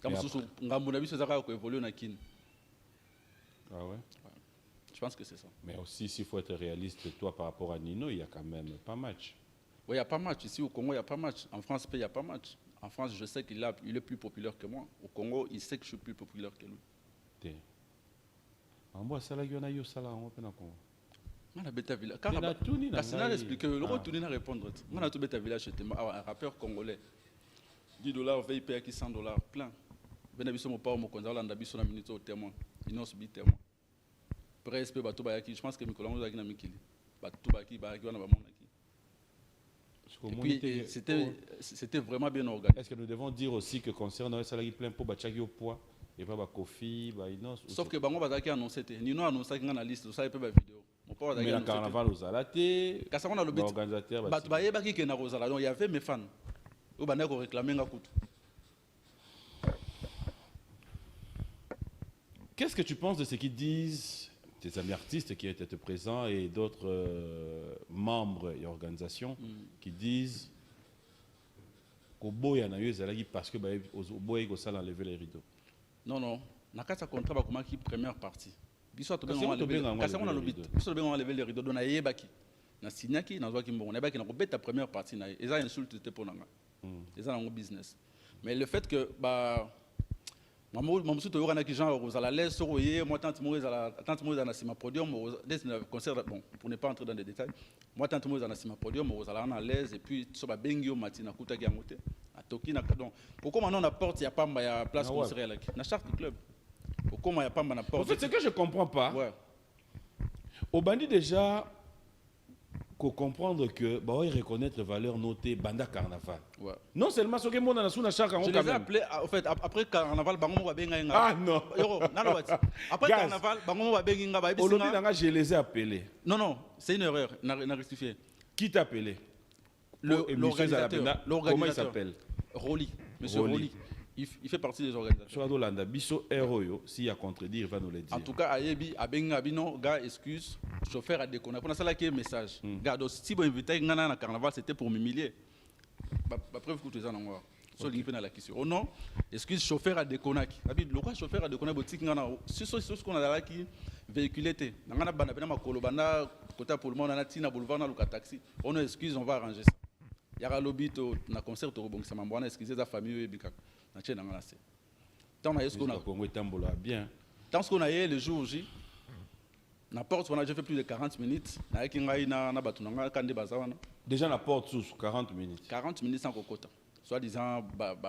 S1: Comme si ngambo na biso zaka ko évoluer na kin.
S2: Ah ouais.
S1: Je pense que c'est ça.
S2: Mais aussi, s'il faut être réaliste, toi, par rapport à Nino, il y a quand même pas match.
S1: Oui, il n'y a pas match. Ici, au Congo, il n'y a pas match. En France, il n'y a pas match. En France, je sais qu'il est plus populaire que moi. Au Congo, il sait que je suis plus populaire que lui.
S2: En moi, ça, là, il y en a eu ça, là, on va pas Congo.
S1: On a bêta village. Car Kassina a expliqué, le retourner à répondre. On a tout bêta village, c'était un rappeur congolais. $10, veille payer qui $100, plein. Benabiso, mon père, mon consul, on a biso na minute au témoin. Il n'a pas témoin. Presque bateau bayaki, je pense que Nicolas Mouza na mikili. Bateau baki bayaki wana bamonaki. Et puis c'était vraiment bien organisé.
S2: Est-ce que nous devons dire aussi que concernant ça là il plein pour bachaki au poids et pas ba Kofi, ba Inos.
S1: Sauf que bango bazaki annoncé te. Nino annoncé ki na liste, ça peut ba vidéo. Mon père bazaki.
S2: Mais le carnaval aux alaté.
S1: Kasa on a le
S2: organisateur
S1: bateau bayebaki ke na Rosala. Donc il y avait mes fans. Au bana ko réclamer nga kutu.
S2: Qu'est-ce que tu penses de ce qu'ils disent tes amis artistes qui étaient présents et d'autres membres et organisations qui disent qu'au boya na yo ezalaki parce que au boya ko sala enlever les rideaux?
S1: Non non, na kasa contrat ba komaki première partie. Biso to benga enlever les rideaux dona yebaki. Na signaki na zwaki mbongo na yebaki na ko beta première partie na eza insulte te ponanga. Eza na business. Mais le fait que Maman to yokana ki genre aux à l'aise sur oyer moi tante Moïse à la sima podium des concert bon pour ne pas entrer dans des détails moi tante Moïse à la sima podium aux à l'aise et puis so ba bengio matina kuta ki ngote atoki na donc pourquoi maintenant na porte ya pamba ya place concert là na charte du club pourquoi ya pamba na porte.
S2: En fait, ce que je comprends pas.
S1: Ouais.
S2: Au bandit déjà qu'on comprendre que bah ouais reconnaître valeur notée banda carnaval. Ouais. Non seulement ce que mon na sous na chaka on
S1: quand même. Je les ai appelés en fait après carnaval bango ba benga nga.
S2: Ah non.
S1: Après carnaval bango ba benga nga ba bisinga.
S2: Aujourd'hui nga je les ai appelés.
S1: Non, c'est une erreur, n'a rectifié.
S2: Qui t'a appelé?
S1: L'organisateur.
S2: Comment il s'appelle?
S1: Roli, monsieur Roli. Il fait partie des organisateurs.
S2: Sur Adolanda, Bisso Héroyo, s'il y a contredire, il va nous le dire.
S1: En tout cas, Ayebi, Abenga, Abino, gars, excuse, chauffeur a déconné. Pour ça, là, qui est message. Gars, si vous invitez Ngana à carnaval, c'était pour m'humilier. Après, vous écoutez ça, non, sur dans la question. Oh non, excuse, chauffeur a déconné. Le quoi, chauffeur a déconné, boutique Ngana. C'est ce qu'on a là qui véhiculé. Ngana, Banabena, Makolobana, côté pour le monde, on a Tina Boulevard, on a taxi. On a excuse, on va arranger ça. Il y a un lobby, on a concert, on ça m'a excusé sa famille, tant
S2: bien.
S1: Tant ce qu'on a eu le jour J, la porte on a déjà fait plus de 40 minutes.
S2: Déjà la porte sous 40 minutes.
S1: 40 minutes sans cocotte. Soit disant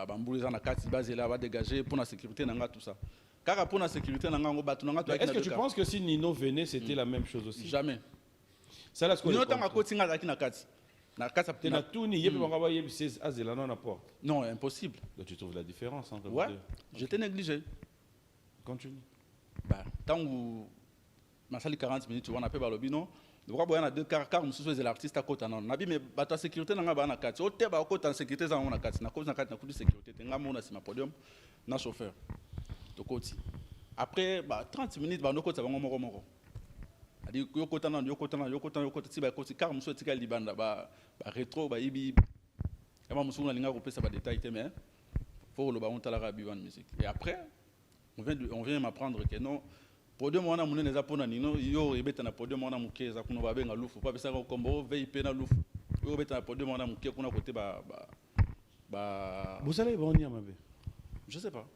S1: bambouler dans la carte base là va dégager pour la sécurité nanga tout ça. Car pour la sécurité nanga on batu nanga.
S2: Est-ce que tu penses que si Nino venait c'était la même chose aussi?
S1: Jamais.
S2: Ça là ce qu'on.
S1: Nino tanga kotinga zaki na carte. Non, impossible.
S2: Donc tu trouves la différence entre
S1: ouais, j'étais négligé.
S2: Continue.
S1: Tant que ma salle 40 minutes, tu vois, on a fait le bino. Le roi Boyan a 2 car c'est l'artiste à côté. On a dit, mais la sécurité n'a pas de carte. Au thème, à côté de la sécurité, on a carte. On a cause de carte de sécurité. On a mon podium, on a chauffeur. Après, 30 minutes, on a côté, on a moro. Adi yokota si ba kosi car muso tika libanda ba rétro ba ibi kama muso na linga kopesa ba détail te mais faut le ba on tala rabi wan musique et après on vient m'apprendre que non podium wana munene za pona nino yo ebeta na podium wana mukeza kuno ba benga lufu pa pesa ko kombo VIP na lufu yo beta na podium wana muke kuna côté ba
S2: vous allez bonir mabe
S1: je sais pas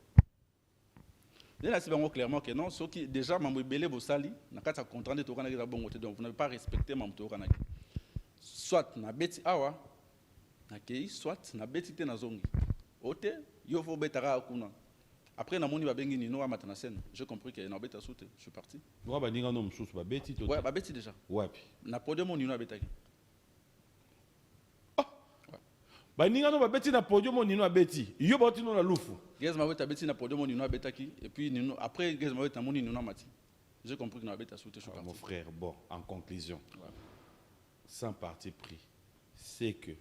S1: Je sais clairement que non, ceux qui déjà m'ont belé vos sali, n'a qu'à contraindre de tourner la bonne donc vous n'avez pas respecté mon tour. Soit na beti awa, na kei, soit na beti te na zongi. Ote, yo faut betara akuna. Après na moni ba bengi ni no amata na scène. J'ai compris que na beta soute, je suis parti.
S2: Ouais ba ninga no msusu ba beti to.
S1: Ouais, ba beti déjà.
S2: Ouais.
S1: Na podium ni no abetaki.
S2: Ba ninga no ba beti na podium ni no abeti. Yo ba tino na lufu.
S1: Gaz ma beta beti na podium ni no abetaki et puis ni no après gaz ma beta moni ni no amati. J'ai compris que na beta soute, je suis parti.
S2: Mon frère, bon, en conclusion. Ouais. Sans parti pris, c'est que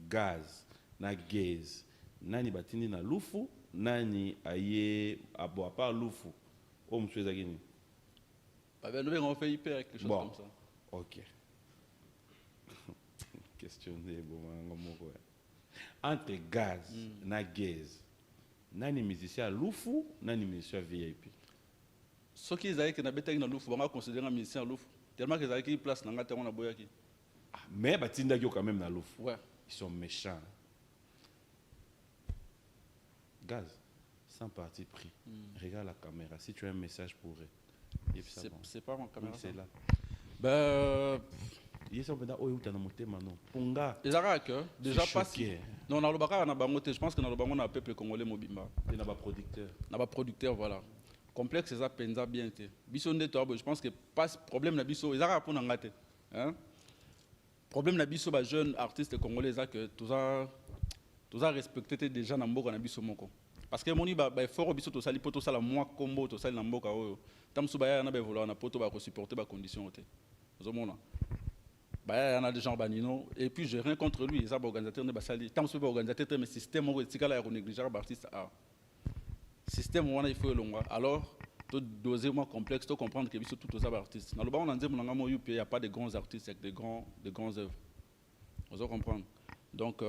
S2: gaz, na gaze, nani batini na lufu, nani aye abo à part lufu. Oh monsieur Zagini.
S1: Bah ben nous on fait hyper quelque chose
S2: bon.
S1: Comme ça.
S2: Ok. Questionner bon entre gaz, na gaze, nani musicien lufu, nani musicien VIP.
S1: Ce qui est que na beta na lufu, on va considérer un musicien lufu. Tellement que ça qui place na ngata on a boyaki.
S2: Mais Batinda Gyo quand même dans l'ouf.
S1: Ouais.
S2: Ils sont méchants. Gaz, sans parti pris. Regarde la caméra. Si tu as un message pour eux.
S1: C'est pas ma caméra.
S2: Oui, c'est là.
S1: Ben.
S2: Ils sont maintenant où tu as monté maintenant. Ponga.
S1: Les Arabes, déjà passé. Non, dans le Bakar, on a bangoté. Je pense que dans le Bango, on a un peuple congolais mobimba.
S2: Il n'a pas producteur.
S1: On n'a pas producteur, voilà. Complexe, c'est ça, penza bien été. Bisson de toi, je pense que pas problème na biso. Les Arabes, on a gâté. Hein? Problème na biso ba jeune artiste congolais que tous a respecté déjà na mboka na biso moko parce que moni ba fort biso to sali poto sala moi combo to sali na mboka oyo tamsu ba ya na ba vouloir na poto ba ko supporter ba condition ote ozomona ba ya na des gens banino et puis j'ai rien contre lui ça ba organisateur ne ba sali tamsu ba organisateur mais système moko etikala ya ko négliger ba artiste système wana il faut longa alors tout doser moins complexe, tout comprendre que biso tout aux artistes. Dans le bas on a dit il n'y a pas de grands artistes avec de grands œuvres. Vous comprendre. Donc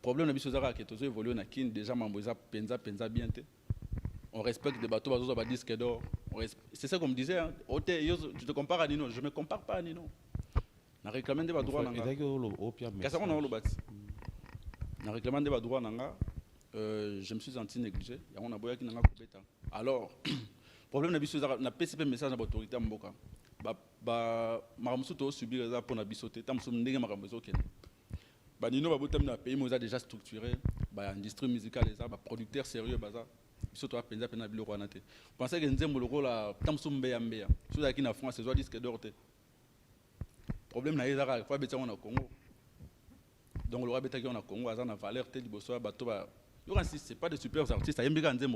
S1: problème de biso zara que tous évoluer na kin déjà mamboza penza bien té. On respecte des bateaux bazo ba disque d'or. C'est ça comme disait hein. Tu te compares à Nino, je me compare pas à Nino. Na réclamer des droits nanga. Qu'est-ce qu'on a le bâti. Na réclamer des droits nanga. Je me suis senti négligé. Ya on a boya ki nanga ko beta. Alors problème na biso na PCP message na autorité mboka ba maramusu to subir ça pour na bisoté tamso ndenge maramusu ken ba nino ba botam na pays moza déjà structuré ba industrie musicale ça ba producteur sérieux baza biso to apenza pena biloko wana te pensez que nzembo loko la tamso mbeya so da ki na France zo disque d'or te problème na ezara fa beta na Congo donc le rabeta ki na Congo aza na valeur te liboso ba to ba c'est pas des super artistes, ça y est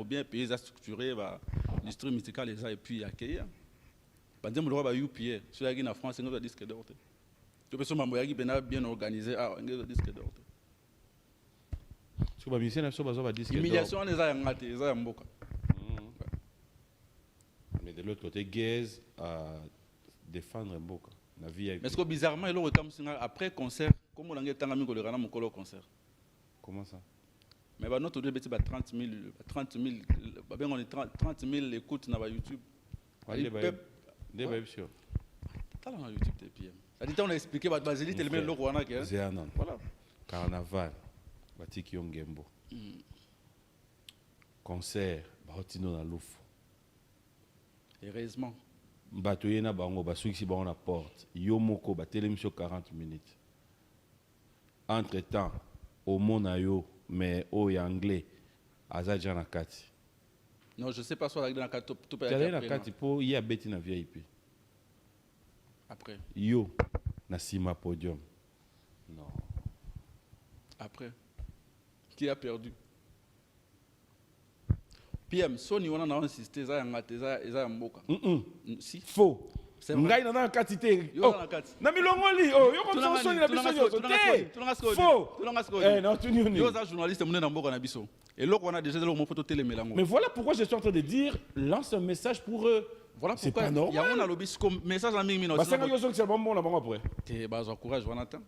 S1: bien payé, ça structuré, l'industrie musicale et puis accueillir. Par exemple, le roi UPA, celui qui est en France, c'est un disque d'or. Tu peux se bien organisé, un disque d'or.
S2: Sur la mission,
S1: l'humiliation, on est à Mboka.
S2: Mais de l'autre côté, Gaze à défendre Mboka.
S1: Mais ce que bizarrement, il y a après concert, comme on a dit, mon concert.
S2: Comment ça?
S1: Mais notre deux bêtises 30 000 écoutes sur YouTube. YouTube on a expliqué
S2: voilà. Carnaval, Batiki Ongembo. Concert, Batino na Louf.
S1: Heureusement.
S2: Batoyena bango basuki ba on la porte. Yomoko ba télémission 40 minutes. Entre-temps, au Monayo mais au anglais azaja na kati.
S1: Non, je sais pas soit na kati tout peut
S2: être. Na kati po y a beti na VIP.
S1: Après.
S2: Yo na sima podium. Non.
S1: Après. Qui a perdu? PM Sony on a insisté ça ngate ça mboka. Si.
S2: Faux. Ngai na kati te. Na milongoli yo comme Sony na biso yo te. Faux. Eh non tu ni.
S1: Yo za journaliste mona na mboka na biso. Et là on a déjà mon photo télé melango.
S2: Mais voilà pourquoi je suis en train de dire lance un message pour eux.
S1: Voilà pourquoi il y a un lobby comme message en minute.
S2: Parce que yo c'est bon là bon après.
S1: Te ba zo courage Jonathan.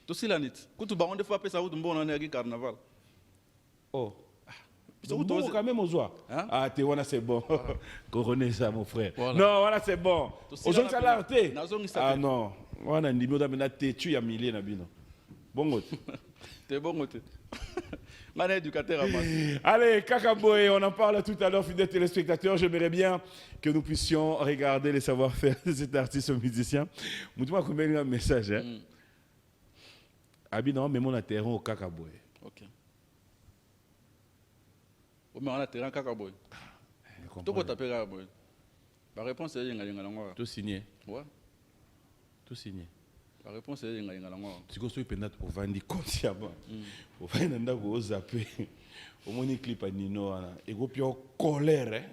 S1: To silanit. Kutu ba on des fois pesa ou mbona na carnaval.
S2: Oh. Bon, quand même aux joies. Hein? Ah, t'es voilà, c'est bon. Couronner ça, mon frère. Voilà. Non, voilà, c'est bon. Aux gens, ça l'a arrêté. Ah non. On a un numéro d'amener tu y a milliers d'habitants. Bon, t'es
S1: bon, On est éducateur à masse.
S2: Allez, Kakaboy, on en parle tout à l'heure, fidèles téléspectateurs. J'aimerais bien que nous puissions regarder les savoir-faire de cet artiste musicien. Moutouma combien un message, hein? Abi, non, mais mon terrain au Kakaboy.
S1: Ok. Mais on a terrain Kakaboy. Tout quoi t'appelles Kakaboy? La réponse est Yinga.
S2: Tout signé.
S1: Ouais.
S2: Tout signé.
S1: La réponse est Yinga.
S2: Si vous avez peut-être au vandi consciemment, au vandi nanda go zappé, au moni clip à Nino, et go puis en colère.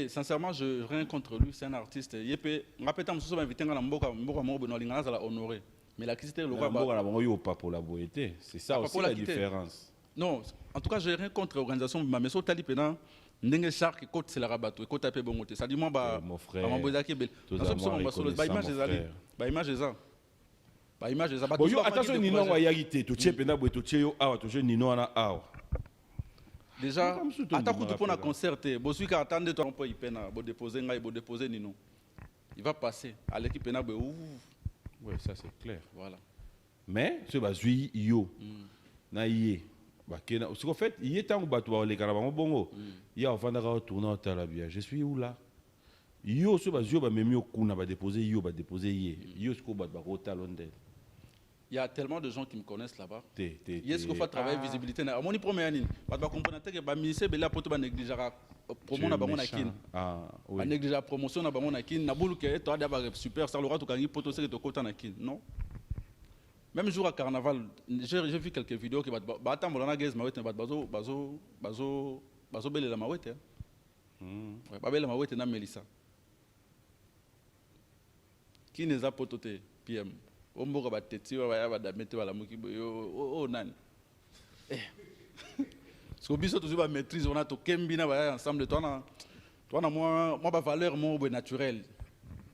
S1: Sincèrement, je rien contre lui, c'est un artiste. Il peut, rappelle moi souvent invité dans mboka mo beno lingana za la honorer. Mais la cité le roi
S2: mboka la bango pas pour la beauté. C'est ça aussi la différence.
S1: Non, en tout cas, j'ai rien contre l'organisation mais so tali pena ndenge shark côte c'est la rabato côte tapé bongoté. Ça dit moi ba
S2: mon frère.
S1: Mon bozaki bel. Ba image des ali. Ba image des ans. Ba image des
S2: bon, yo attention Nino wa yagité, to tche pena boy to tche yo awa to je Nino na awa.
S1: Déjà, attaque tout pour un concert, si tu attends de toi, on peut y déposer Nino. Il va passer à l'équipe.
S2: Oui, ça c'est clair.
S1: Voilà.
S2: Mais ce bazui yo na yé. Ce qu'en fait, il est en bateau les carabans bongo. Il y a enfin d'accord tourner au talabia. Je suis où là? Yo ce bazui ba même yo kuna ba déposer yo ba déposer yé. Yo ce qu'on bat ba au talonde.
S1: Il y a tellement de gens qui me connaissent là-bas. Est-ce qu'il faut travailler visibilité? À mon premier année, je vais comprendre que le ministère est pour négliger la promotion de la promotion. La négliger la promotion de la promotion. Na boulou que tu as super star, l'aura tout gagné pour tout ce que tu as côté non. Même jour à carnaval, j'ai vu quelques vidéos qui battent. Attends, on a gaz mawete, bazo belle la mawete. Ouais, belle la mawete na Melissa. Qui n'est pas pototé PM? Omboka bateti wa ba mettre la muki oh nani so biso toujours ba maîtrise on a to kembina ba ensemble toi na moi ba valeur mo naturel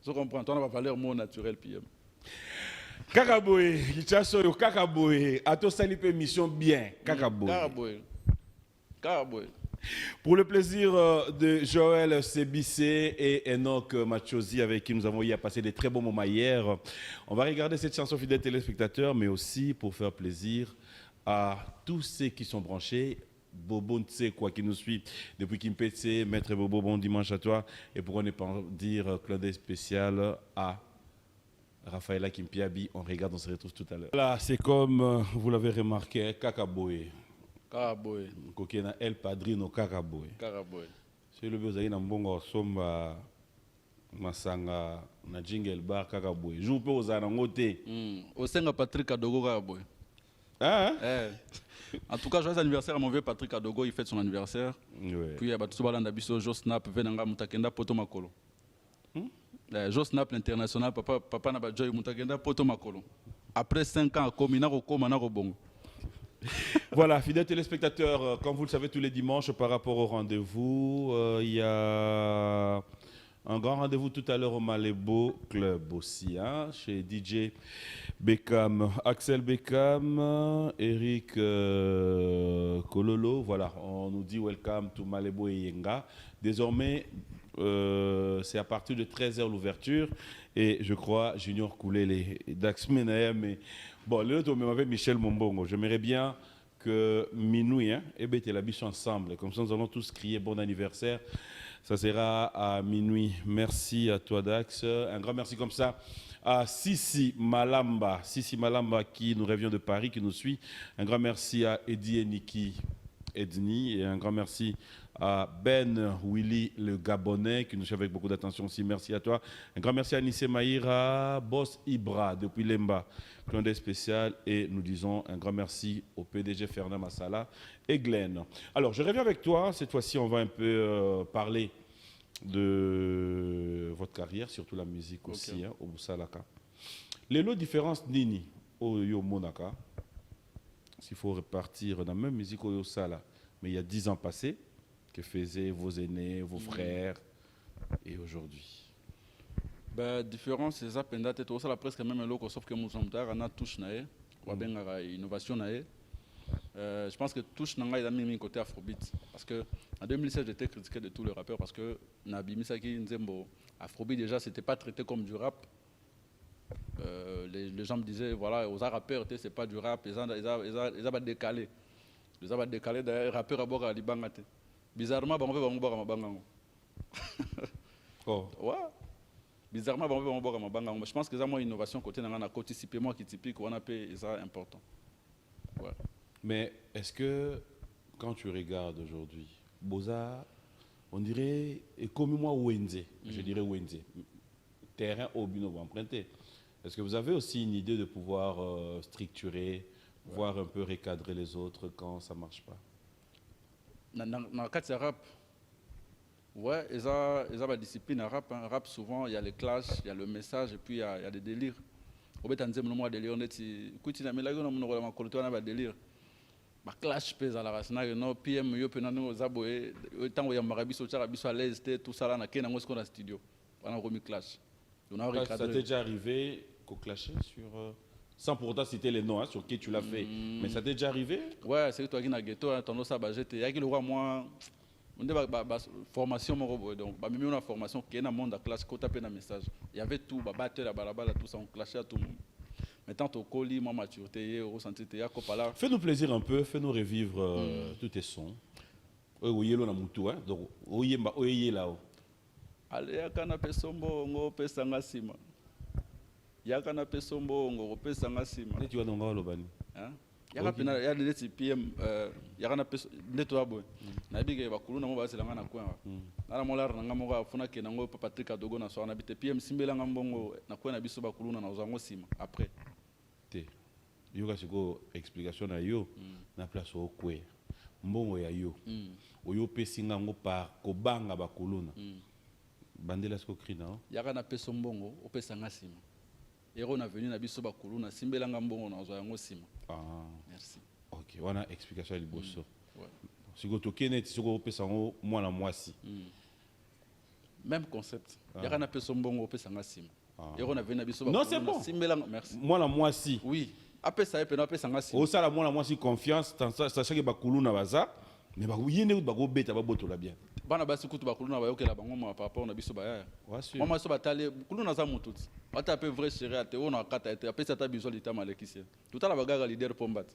S1: tu comprends toi na ba valeur mo naturel PM
S2: Kakaboy Kichaso yo Kakaboy ato sali pe mission bien Kakaboy Pour le plaisir de Joël Sébissé et Enoch Machosi avec qui nous avons eu à passer des très bons moments hier, on va regarder cette chanson fidèle téléspectateurs, mais aussi pour faire plaisir à tous ceux qui sont branchés. Bobo Ntse, quoi, qui nous suit depuis Kimpetse, Maître Bobo, bon dimanche à toi. Et pour ne pas dire clin d'œil spécial à Raphaëla Kimpiabi, on regarde, on se retrouve tout à l'heure. Là, c'est comme vous l'avez remarqué, Kakaboy.
S1: Kakaboy.
S2: Kokena El Padrino Kakaboy.
S1: Kakaboy.
S2: C'est le besoin na mbongo somba masanga na jingle bar Kakaboy. Joue peu aux anangote.
S1: Osenga Patrick Adogo Kakaboy.
S2: Ah
S1: En tout cas, joyeux anniversaire à mon vieux Patrick Adogo, il fête son anniversaire.
S2: Ouais.
S1: Puis il y a tout balanda biso Jo Snap venanga mutakenda poto makolo. Jo Snap l'international papa na ba joy mutakenda poto makolo. Après 5 ans comme ina ko koma na ko bongo.
S2: Voilà, fidèles téléspectateurs, comme vous le savez tous les dimanches par rapport au rendez-vous, il y a un grand rendez-vous tout à l'heure au Malébo Club aussi, hein, chez DJ Beckham, Axel Beckham, Eric Kololo, voilà, on nous dit welcome to Malébo et Yenga. Désormais, c'est à partir de 13h l'ouverture et je crois Junior Koulé, les Dax Menaye, mais bon, l'autre, on m'avait Michel Mombongo. J'aimerais bien que minuit, hein, et bien, la biche ensemble. Comme ça, nous allons tous crier bon anniversaire. Ça sera à minuit. Merci à toi, Dax. Un grand merci comme ça à Sissi Malamba. Sissi Malamba qui nous revient de Paris, qui nous suit. Un grand merci à Eddie et Niki Edni. Et un grand merci à Ben Willy le Gabonais qui nous suit avec beaucoup d'attention aussi. Merci à toi. Un grand merci à Nissé Maïra, Boss Ibra depuis Lemba. Clin d'œil spécial et nous disons un grand merci au PDG Fernand Massala et Glenn. Alors je reviens avec toi. Cette fois-ci, on va un peu parler de votre carrière, surtout la musique aussi, hein, au Boussalaka. Les lots différences Nini au Yo Monaka, s'il faut repartir dans la même musique au Yo Sala, mais il y a 10 ans passés, que faisaient vos aînés, vos frères, et aujourd'hui?
S1: Ben, différence, c'est ça, pendant tout ça, presque même un loco, sauf que nous sommes tard, on a touche naé, ou bien innovation naé. Je pense que touche naé, il a mis côté Afrobeat, parce que en 2016, j'étais critiqué de tous les rappeurs parce que Nabi Misaki Nzembo, Afrobeat déjà, c'était pas traité comme du rap. Les gens me disaient, voilà, aux rappeurs, c'est pas du rap, ils ont décalé. Les a décalé d'ailleurs rappeur à Bora Libangate. Bizarrement, on veut Bora Mabangango.
S2: Oh.
S1: Ouais. Bizarrement, on veut Bora Mabangango. Je pense que c'est une innovation côté dans la côté typiquement qui typique on a payé ça important. Ouais.
S2: Mais est-ce que quand tu regardes aujourd'hui, Boza, on dirait, et comme moi, Wenze, je dirais Wenze, terrain au bino vous emprunter. Est-ce que vous avez aussi une idée de pouvoir structurer, voir un peu recadrer les autres quand ça ne marche pas?
S1: Dans le cas de rap, ouais, ils ont la discipline en rap. En rap, souvent, il y a les clashs, il y a le message et puis il y a des délires. Au bout d'un moment, délire, on est écoute, il y a des délires. Ma clash pèse à la race, non PM yo penano zaboé tant ya marabiso à l'aise tout ça là na kena ngo dans studio. On a remis clash.
S2: Ça t'est déjà arrivé qu'au clasher sur sans pour autant citer les noms hein, sur qui tu l'as fait, mais ça t'est déjà arrivé?
S1: Ouais, c'est toi qui na ghetto tendance à j'étais ya qui le roi moi on formation mon robot donc ba même une formation qui est dans monde à clash ko taper un message. Il y avait tout ba batteur la balabala tout ça on clashait à tout le monde. Maintenant, au colis, ma maturité, au ressenti,
S2: fais-nous plaisir un peu, fais-nous revivre tous tes sons. Oui, il y a un hein. Donc, oui, il y a là.
S1: Allez, yakana pesombo, ngo pesanga sima. Yakana pesombo, ngo pesanga sima.
S2: Tu vas dans le bani.
S1: Hein? Yakana, ya des PM, yakana peso, neto abo. Na biga bakulu na mo ba selanga na kwa. Na mola na ngamo ga funa ke na ngo Patrick Adogo na so na bite PM simbela ngambongo na kwa na biso bakulu na uzango sima après.
S2: Il y a une explication à yo na place au kwe mbongo ya yo oyo pesinga ngo par kobanga bakuluna bandela sko krina
S1: yaka na peso mbongo opesa ngasima ero na venu na biso bakuluna simbelanga mbongo na zo yango sima. Merci.
S2: OK, wana explication ya liboso. Siko tokene tisoko opesa ngo mwana mwasi
S1: même concept yaka na peso mbongo opesa ngasima ero na venu na biso
S2: bakuluna. Non, c'est bon.
S1: Simbelanga merci.
S2: Mwana mwasi.
S1: Oui. Après ça, il peut pas s'engager.
S2: Au ça, moi, moi, si confiance, sachant que bakulu na baza, mais bakuye ne bako beta baboto la bien.
S1: Bana basi kutu bakulu na bayoke la bango ma papa on a biso baya. Moi so batale bakulu na za mututi. Wata ape vrai chéri ate on a kata ete après ça ta biso lita malekisi. Tout à la bagarre leader pombat.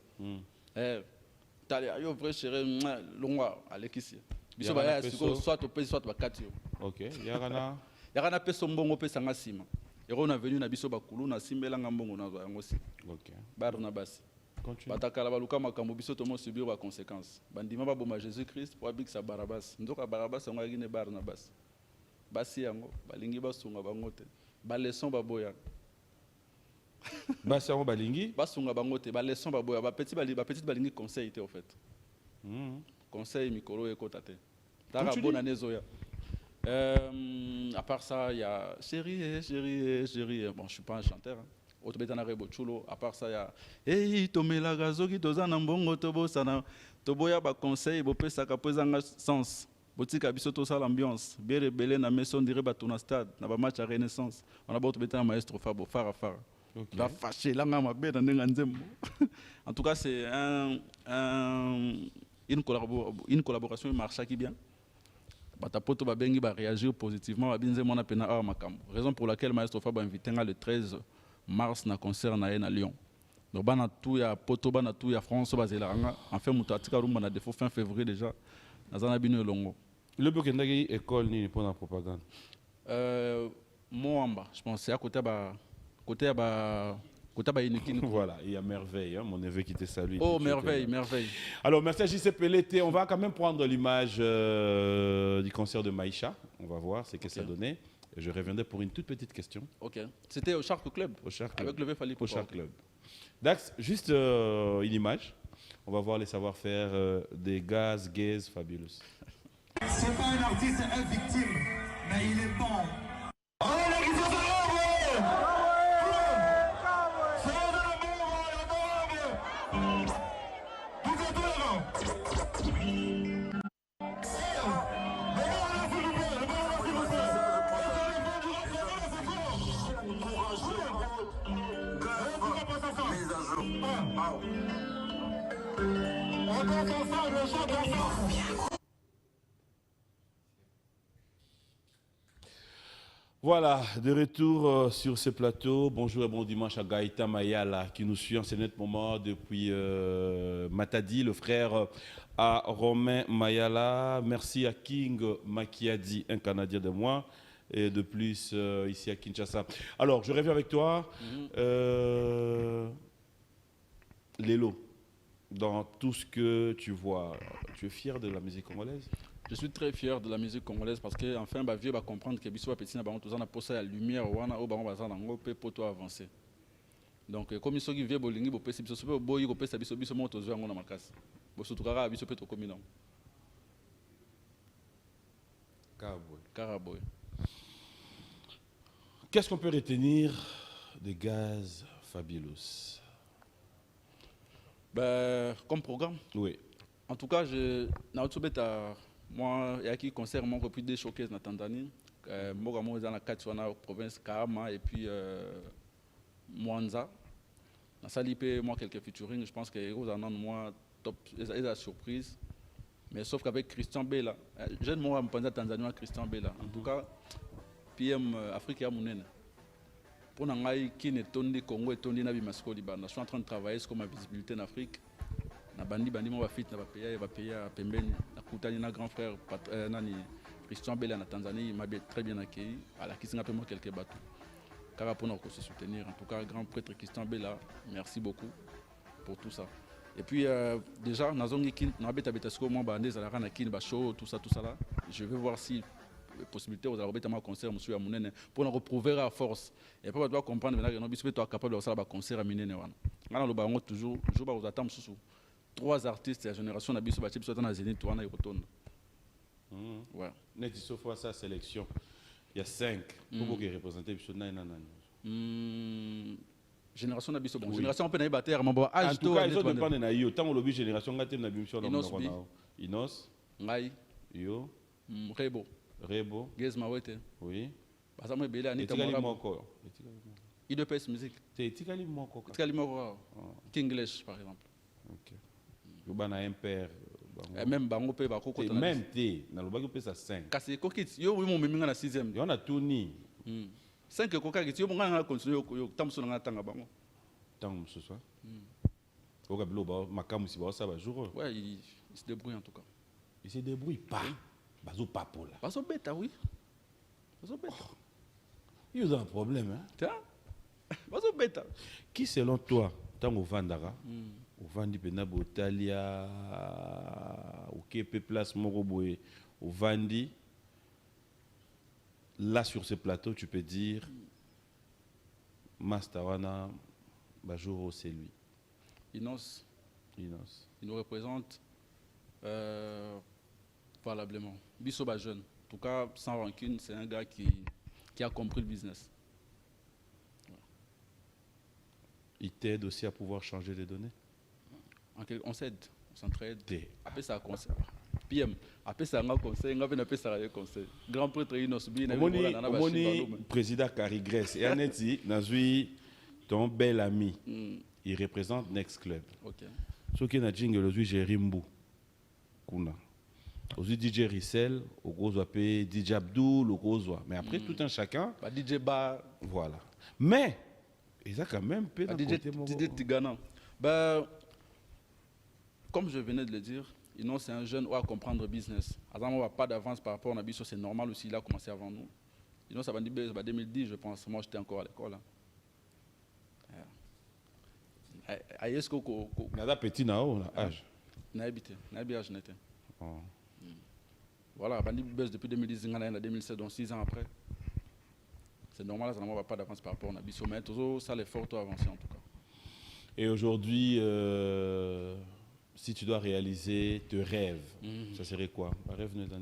S1: Tale yo vrai chéri longwa alekisi. Biso baya siko soit au pays soit bakati.
S2: OK, yakana
S1: yakana peso mbongo pesa ngasima. Et on a venu na biso bakulu na simbela ngambongo na zo yango si.
S2: OK.
S1: Barna basi.
S2: Continue.
S1: Batakala baluka makambo biso tomo subir ba conséquences. Bandima ba boma Jésus Christ pour abik sa Barabas. Ndoka Barabas on ngine barna basi. Basi yango balingi basunga bangote. Ba leçon baboya.
S2: Basi yango balingi
S1: basunga bangote ba leçon baboya ba petit balingi conseil était en fait. Conseil mikolo ekotate. Tara bona nezoya. À part ça, il y a chérie. Bon, je suis pas un chanteur. À part ça, il y a hey, tomela gazoki tozana mbongo tobosana toboya ba conseil bo pesa ka posanga sens. Botika biso to ça l'ambiance. Bere belé na maison dire ba tona stade na ba match à Renaissance. On a beau beta maestro Fabo Fara. Va fâcher là ma be dans nzembo. En tout cas, c'est une collaboration marche qui bien. Batapoto ba bengi ba réagir positivement ba binze mona pena a makambo. Raison pour laquelle Maestro Fab a invité le 13 mars na concert na Lyon. Donc bana tout ya poto bana tout ya France bazelanga. En fait muto atika rumba na défaut fin février déjà. Nazana bino longo.
S2: Le bokendaki école ni pour la propagande.
S1: Moamba, je pense c'est à côté ba
S2: Voilà, il y a Merveille, hein, mon neveu qui te salue.
S1: Oh, Merveille.
S2: Alors, merci à JC Pelleté. On va quand même prendre l'image du concert de Maïcha. On va voir ce que ça donnait. Et je reviendrai pour une toute petite question.
S1: OK. C'était au Shark Club.
S2: Au Shark Club.
S1: Avec le Fali.
S2: Au Shark Club. Dax, juste une image. On va voir les savoir-faire des Gaz Gaze Fabulous.
S5: C'est pas un artiste victime, mais il est bon. Oh,
S2: Voilà, de retour sur ce plateau. Bonjour et bon dimanche à Gaïta Mayala qui nous suit en ce net moment depuis Matadi, le frère à Romain Mayala. Merci à King Makiadi, un Canadien de moi, et de plus ici à Kinshasa. Alors, je reviens avec toi. Lélo, dans tout ce que tu vois, tu es fier de la musique congolaise?
S1: Je suis très fier de la musique congolaise parce que enfin bah vieux va comprendre que biso petit na bango tous on a posé la lumière wana o bango bazana ngo pe poto avancer. Donc comme ils sont qui vieux bolingi bo pesi biso pe boyi ko pesa biso biso moto zo ngona makasi. Bo surtout kara biso pe to komina. Karaboy.
S2: Qu'est-ce qu'on peut retenir de Gaz Fabulous?
S1: Ben comme programme.
S2: Oui.
S1: En tout cas, na otubeta moi il y a qui concert mon repris des showcases na Tanzanie. Moi moi dans la Katswana province Kahama et puis Mwanza. Na salipé moi quelques featuring, je pense que Heroes en moi top et la surprise. Mais sauf qu'avec Christian Bella, jeune moi me pensais Tanzanie Christian Bella. En tout cas PM Afrique ya munene. Pour nangai qui ne tondi Congo et tondi na bimasco Liban. Je suis en train de travailler sur ma visibilité en Afrique. Na bandi mo ba fit na ba payer pembeni na kutani na grand frère nani Christian Bella na Tanzanie, il m'a très bien accueilli. Alors qui s'appelle moi quelques bateaux. Car pour nous se soutenir, en tout cas grand prêtre Christian Bella, merci beaucoup pour tout ça. Et puis déjà nazongi kin na beta betasco moi ba ndeza la na kin ba show tout ça là. Je vais voir si possibilité aux arabes à concert monsieur Amunene pour nous reprouver à force et pas doit comprendre maintenant que nous sommes capable de faire un concert à Minene wana. Ngana lo bango toujours je ba vous attendre sous 3 artistes de la génération na biso ba type soit na Zénith wana yotonda. Ouais.
S2: Net il faut sa sélection. Il y a 5 pour que représenter biso na nani.
S1: Génération na biso bon génération on peut na battre mais bon âge
S2: to. En tout cas ils ont dépendre na yo tant lobby génération ngate na biso na Inos
S1: ngai
S2: yo
S1: Rebo Gez Mawete
S2: oui
S1: basa mo bela ni
S2: tamoko
S1: il de pèse musique
S2: c'est tikali moko
S1: English par exemple.
S2: OK yo bana un père
S1: même bango pe ba kokota
S2: même té na lobaki pesa 5
S1: kasi kokit yo mo meminga na 6e
S2: yo na tuni
S1: 5 kokaki yo monga na continue yo tamso na tanga bango
S2: tango ce soir au kabilo ba makamusi ba ça ba jour
S1: ouais il se débrouille en tout cas
S2: il se débrouille pas bazo papola
S1: bazo beta oui bazo beta
S2: il y a un problème hein
S1: tiens bazo beta
S2: qui selon toi tango vandara au vandi pena botalia au kepe place moko boye au vandi là sur ce plateau tu peux dire Mastawana Bajoro c'est lui.
S1: Inos il nous représente valablement. Bissoba jeune. En tout cas, sans rancune, c'est un gars qui a compris le business. Ouais.
S2: Il t'aide aussi à pouvoir changer les données?
S1: On s'aide, on s'entraide. Après ça, conseil. PM. Après ça, on conseil. On a fait ça, conseil. Grand prêtre Inos Bi.
S2: Omoni président Carigres. Et Aneti, Nazui, ton bel ami. Il représente Next Club.
S1: Ok.
S2: Ce qui est na jingle aujourd'hui, j'ai Rimbo. Kuna. Aujourd'hui, DJ Rissel, au gros appelé DJ Abdul, au gros. Mais après, tout un chacun.
S1: Bah, DJ Bar.
S2: Voilà. Mais, ils ont quand même peu
S1: DJ Tigana. Bah, comme je venais de le dire, Inon, c'est un jeune qui a comprendre le business. Avant, on n'a pas d'avance par rapport à Nabiso, c'est normal aussi, il a commencé avant nous. Inon, ça va dire 2010, je pense. Moi, j'étais encore à l'école. Est-ce que
S2: Nada petit na âge.
S1: Na habité, na âge n'était. Voilà, Bandi Buzz depuis 2010, on a 2007, donc 6 ans après. C'est normal, ça n'a pas d'avance par rapport à Nabiso, mais toujours ça l'effort tout avancé en tout cas.
S2: Et aujourd'hui, si tu dois réaliser tes rêves, ça serait quoi? Un rêve n'est pas.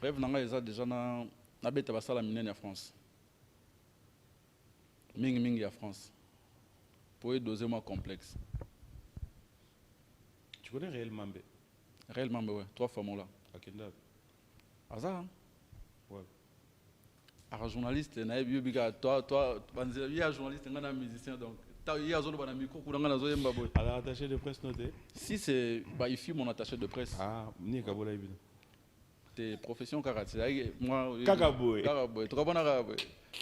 S1: Rêve n'a déjà na bête à la mine en France. Ming en France. Pour être deuxièmement complexe.
S2: Tu connais réellement B?
S1: Réellement, oui. 3 formules.
S2: À quel âge?
S1: Hasard.
S2: Ouais.
S1: Un journaliste, toi, il y a un journaliste, il y a un musicien, donc il y a un micro,
S2: alors attaché de presse noté?
S1: Si c'est, il filme mon attaché de presse.
S2: Ah, ni Kabola Ibino.
S1: tes professions karaté. Moi,
S2: Kakaboé.
S1: Kakaboé.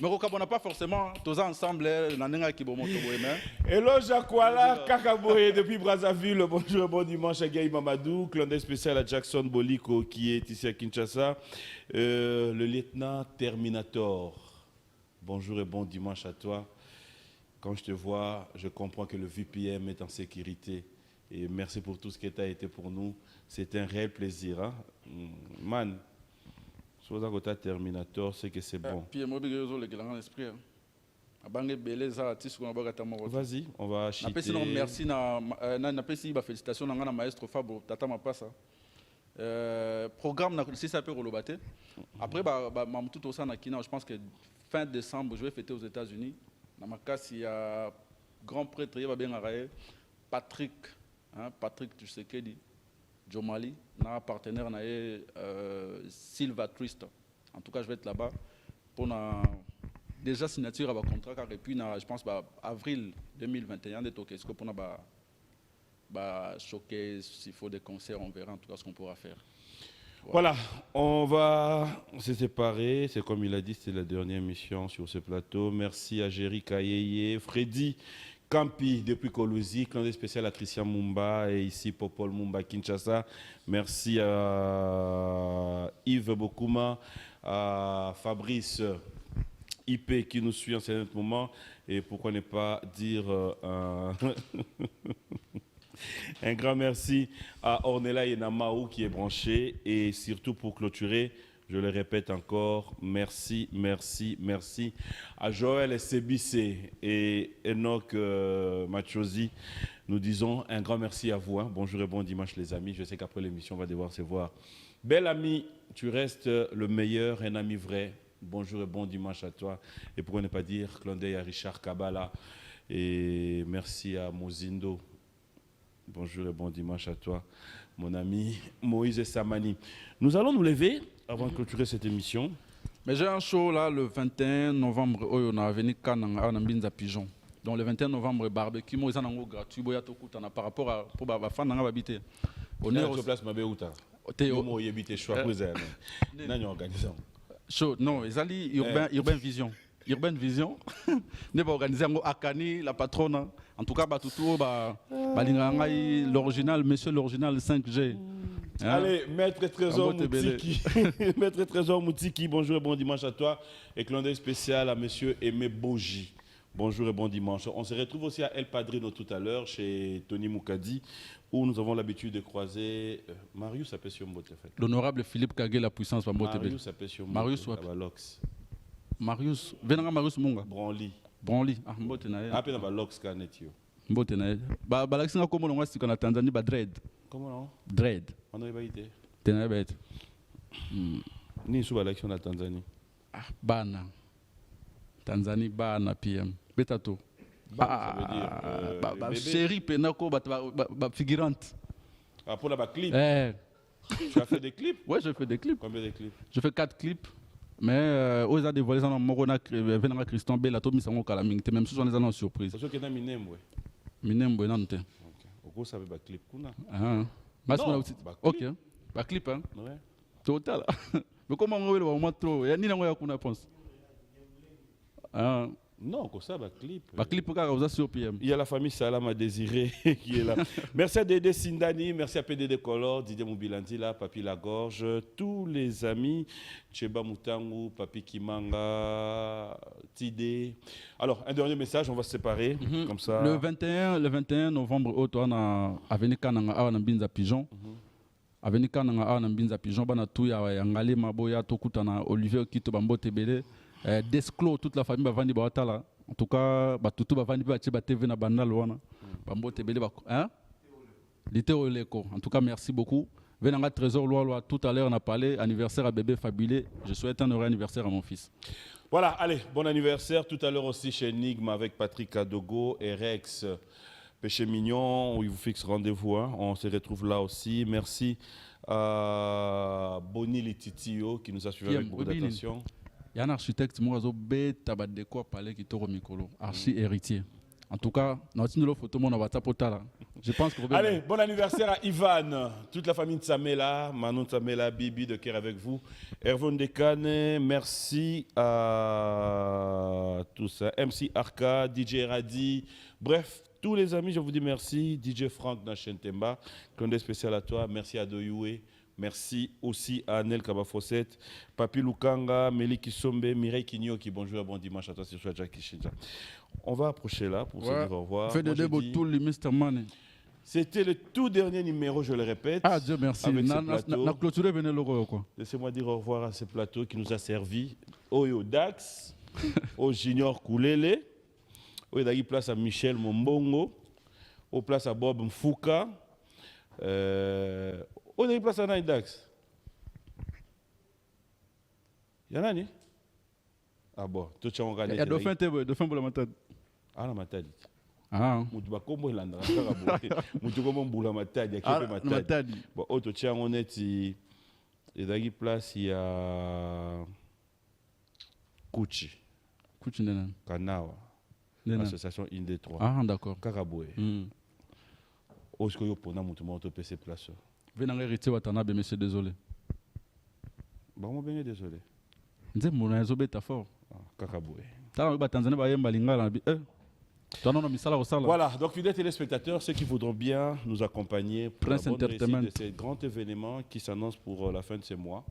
S1: Mais on n'a pas forcément tous ensemble.
S2: Hello Jacquala, Kakaboé depuis Brazzaville. Bonjour, bon dimanche à Gaï Mamadou. Clin spécial à Jackson Boliko qui est ici à Kinshasa. Le lieutenant Terminator. Bonjour et bon dimanche à toi. Quand je te vois, je comprends que le VPM est en sécurité. Et merci pour tout ce que tu as été pour nous. C'est un réel plaisir. Hein? Man, si vous avez Terminator, c'est que c'est bon. Vas-y, on va chiter.
S1: Merci, félicitations à maestro Fabo, Tata Mapassa. Programme, si ça peut relobater. Après, je pense que fin décembre, je vais fêter aux États-Unis. Dans ma cas, il y a grand prêtre, Patrick, hein, Patrick Tshisekedi, Jomali, un partenaire, Silva Trist. En tout cas, je vais être là-bas pour déjà signature à contrat, et puis je pense avril 2021, de Tokyo, pour choquer s'il faut des concerts, on verra en tout cas ce qu'on pourra faire.
S2: Voilà, on va se séparer. C'est comme il a dit, c'est la dernière émission sur ce plateau. Merci à Jerry Kayeye, Freddy Campi depuis Kolwezi, clan spécial à Christian Mumba et ici Popol Mumba Kinshasa. Merci à Yves Bokuma, à Fabrice IP qui nous suit en ce moment. Et pourquoi ne pas dire un grand merci à Ornella Yenamaou qui est branché. Et surtout pour clôturer, je le répète encore, merci, merci, merci à Joël Sebissé et Enoch Machosi. Nous disons un grand merci à vous. Hein. Bonjour et bon dimanche les amis. Je sais qu'après l'émission, on va devoir se voir. Bel ami, tu restes le meilleur, un ami vrai. Bonjour et bon dimanche à toi. Et pourquoi ne pas dire clin d'œil à Richard Kabala. Et merci à Mozindo. Bonjour et bon dimanche à toi, mon ami Moïse Samani. Nous allons nous lever avant de clôturer cette émission.
S1: Mais j'ai un show là le 21 novembre. On a venu à Mbinza Pigeon. Donc le 21 novembre, barbecue, moi, ils ont gratuit. Par rapport à la fan dans habité.
S2: On est sur place, ma béouta. Moi, il habite choix.
S1: Show, non, ils ont Urban Vision. Urban Vision, nous avons organisé à Akani, la patronne. En tout cas, l'original, monsieur l'original 5G. Hein?
S2: Allez, Maître Trésor Moutiki. Maître Trésor Moutiki, bonjour et bon dimanche à toi. Et clin d'œil spécial à monsieur Aimé Boji. Bonjour et bon dimanche. On se retrouve aussi à El Padrino tout à l'heure chez Tony Moukadi, où nous avons l'habitude de croiser Marius Apessiombote.
S1: L'honorable Philippe Kagé, la puissance va monter.
S2: Marius Apessiombote.
S1: Marius, venanga Marius Munga.
S2: Branly.
S1: Ah, mbote na ye.
S2: Après na lox kanet yo.
S1: Mbote na ye. Balaxi nga komo longa sika na Tanzanie ba dread.
S2: Comment non?
S1: Dread.
S2: On a baité.
S1: Tena baité.
S2: Ni sous balaxi na Tanzanie.
S1: Ah, bana. Tanzanie bana PM. Betato. Chéri penako ba figurante.
S2: Ah, pour la clip.
S1: Tu
S2: as fait des clips?
S1: Ouais, je fais des clips.
S2: Combien de clips?
S1: Je fais 4 clips. Mais aux a dévoilé ça dans Morona venant Christian Bella to misango kala mingte même si on est en surprise.
S2: Parce que na minembwe.
S1: Minembwe nante.
S2: OK. Oko ça veut ba clip kuna.
S1: Ah. Mas aussi. OK. Ba clip hein.
S2: Ouais.
S1: Total. Mais comment on veut le trop ya nina ngoya kuna pense. Ah.
S2: Non, comme ça, bah clip.
S1: Bah clip sur PM.
S2: Il y a la famille Salama Désiré qui est là. Merci à Dédé Sindani, merci à PDD Color, Didier Moubilandi, là, Papi Lagorge, tous les amis, Cheba Moutangu, Papi Kimanga, Tidé. Alors, un dernier message, on va se séparer, comme ça.
S1: Le 21 novembre, on a Avenue Kananga, on a Binza Pigeon. Avenue Kananga, on a Binza Pigeon, on a tout, il y a Ngalé Maboya, Tokutana, Olivier Kito, Bambo Tebele. Desclos, toute la famille va vendre là. En tout cas, tout va vendre TV na banal wana. Bambo tebele ba hein? Littéo leko. En tout cas, merci beaucoup. Venanga Trésor Loi, tout à l'heure on a parlé anniversaire à bébé fabulé. Je souhaite un heureux anniversaire à mon fils.
S2: Voilà, allez, bon anniversaire tout à l'heure aussi chez Enigma avec Patrick Adogo et Rex Péché Mignon où il vous fixe rendez-vous. Hein. On se retrouve là aussi. Merci à Boni Lititio qui nous a suivi avec beaucoup d'attention.
S1: Il y a un architecte, moi, qui a parlé qui est au micro, archi héritier. En tout cas, on a une photo mon WhatsApp là. Je pense que
S2: allez, bon anniversaire à Ivan, toute la famille de Samela, Manon de Samela, Bibi de cœur avec vous. Hervé Ndekane, merci à tous. MC Arca, DJ Radi, bref, tous les amis, je vous dis merci. DJ Franck Nachentemba, Condé spécial à toi. Merci à Doyoué. Merci aussi à Nel Kabafosset, Papi Lukanga, Meli Kisombe, Mireille Kinyoki. Bonjour et bon dimanche à toi, c'est Jackie Shinja. On va approcher là pour se dire au revoir. C'était le tout dernier numéro, je le répète.
S1: Ah, Dieu merci.
S2: Laissez-moi dire au revoir à ce plateau qui nous a servi. Oyo Dax, au Junior Koulele, au Dagi place à Michel Mombongo, au place à Bob Mfouka. On a une place à Naïdax. Il y en a ni? Ah bon, tout le monde a
S1: il y a dauphin pour la matade.
S2: Ah, la matade.
S1: Ah.
S2: Moutou bakombo ilanda. Moutou kombo mbula matade.
S1: Ah, matade.
S2: Bon, auto tient on est il y a une place il y a Kuchi.
S1: Kuchi nena.
S2: Kanawa. Association Inde 3.
S1: Ah, d'accord.
S2: Karaboué. Osko yo pona moutou moto PC place.
S1: Venant héritier Watanabe, monsieur, désolé.
S2: Bon, moi, bien désolé.
S1: Nzé mouna ezobé ta fort.
S2: Kakaboué.
S1: Tala ba Tanzanie ba yemba lingala bi
S2: Voilà, donc fidèles téléspectateurs, ceux qui voudront bien nous accompagner pour
S1: Prince
S2: la bonne réussite
S1: Entertainment
S2: de ces grands événements qui s'annoncent pour la fin de ces mois.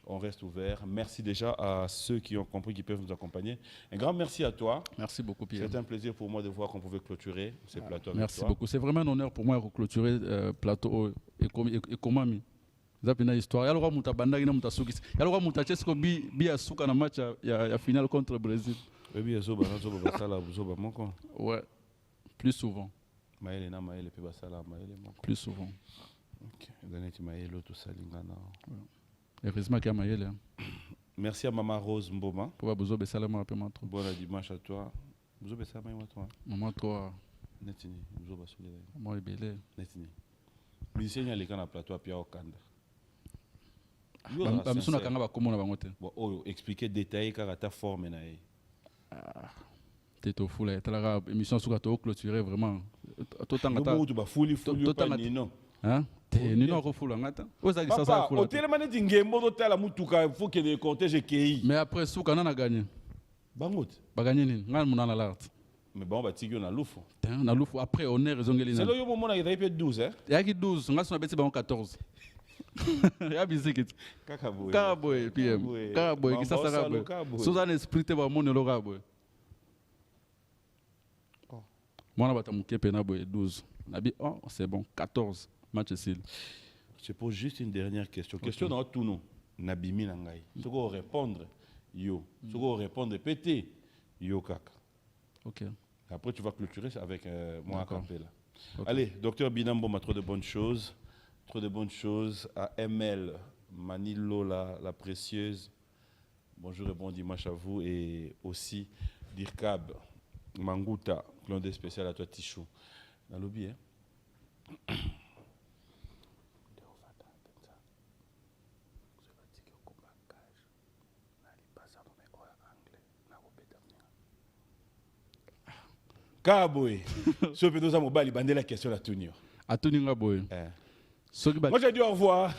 S2: On reste ouvert. Merci déjà à ceux qui ont compris qu'ils peuvent nous accompagner. Un grand merci à toi.
S1: Merci beaucoup, Pierre.
S2: C'était un plaisir pour moi de voir qu'on pouvait clôturer ces plateaux.
S1: Merci beaucoup. C'est vraiment un honneur pour moi de clôturer plateau et comment Zapina histoire. Il y a le roi Moutabanda, il y a le roi Moutachesco bi asuka na match ya finale contre le Brésil. Ouais, plus souvent. Plus souvent. Heureusement qu'il y a Maël.
S2: Merci à Maman Rose Mboma.
S1: Pour Bozo Bessalama peu matro.
S2: Bon dimanche à toi. Bozo Bessalama toi.
S1: Maman toi.
S2: Netini, Bozo Basule.
S1: Moi et belé.
S2: Netini. Musicien y a les cannes à plateau à Pierre Okanda.
S1: Ba misuna kanga ba komona bango te.
S2: Bon, expliquer détailler car ta forme na e.
S1: T'es au fou là, t'as la émission sur la clôturée vraiment. Tout temps
S2: attends. Tu vas fouli pas Nino.
S1: Hein? T'es Nino au fou là, attends.
S2: Papa, au télémane d'ingembo d'hôtel à Mutuka, faut que les cortèges KI.
S1: Mais après Souka n'a gagné.
S2: Bangout.
S1: Ba gagné ni, ngal munana l'art.
S2: Mais bon ba tigyo na lufu.
S1: Na lufu après on est raison
S2: c'est là yo moment na il 12 hein.
S1: Il y a qui 12, ngal sona beti ba 14. Ya biziki.
S2: Kakaboy.
S1: Kakaboy PM. Kakaboy qui ça sera. Suzanne esprit te ba mon lo kaboy. Moi, je suis 12. Oh, c'est bon, 14. Match ici.
S2: Je pose juste une dernière question. Question dans tout nom. Nabimi Nangai. Ce qu'on répondre, yo. Ce qu'on répondre, pété, yo kaka.
S1: Ok.
S2: Après, tu vas clôturer avec moi à Campela. Allez, docteur Binambo m'a trop de bonnes choses. Trop de bonnes choses. À ML, Manilo, la précieuse. Bonjour et bon dimanche à vous. Et aussi, Dirkab. Manguta, clone de spécial à toi, Tichou. Dans le lobby, hein? Kaboy. Ce que nous avons dit, la question à Tunio.
S1: À Tunio, boy.
S2: Moi, j'ai dit au revoir.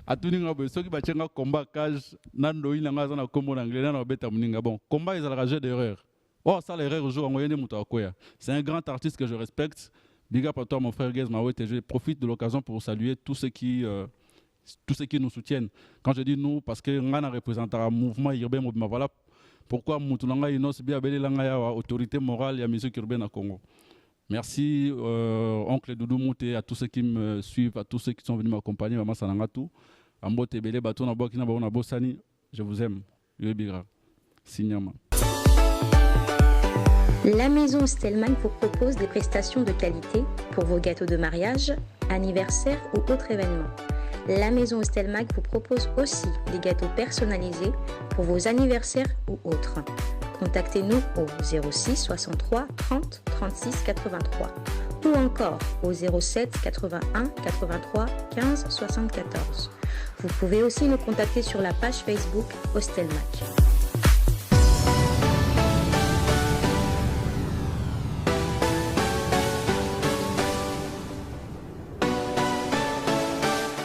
S1: À Tunio, boy. Ceux qui battent un combat cage, Nando, il a un combat en anglais, Nando, bête à Mouninga. Bon, combat, ils ont ragé d'erreur. Oh, ça, l'erreur aujourd'hui, c'est un grand artiste que je respecte. Big up à toi, mon frère Gez Mawete. Je profite de l'occasion pour saluer tous ceux qui nous soutiennent. Quand je dis nous, parce que nous représentons un mouvement urbain. Voilà pourquoi Moutulanga Inos Biabeli Langa autorité morale et musique urbaine à Congo. Merci, oncle Doudou Mouté, à tous ceux qui me suivent, à tous ceux qui sont venus m'accompagner. Maman Sanangatu, Ambo Tebele, Baton Abokina, Baona Bossani. Je vous aime. Yobigra. Signama.
S4: La maison Stelman vous propose des prestations de qualité pour vos gâteaux de mariage, anniversaire ou autres événements. La maison Stelmag vous propose aussi des gâteaux personnalisés pour vos anniversaires ou autres. Contactez-nous au 06 63 30 36 83 ou encore au 07 81 83 15 74. Vous pouvez aussi nous contacter sur la page Facebook Hostelmac.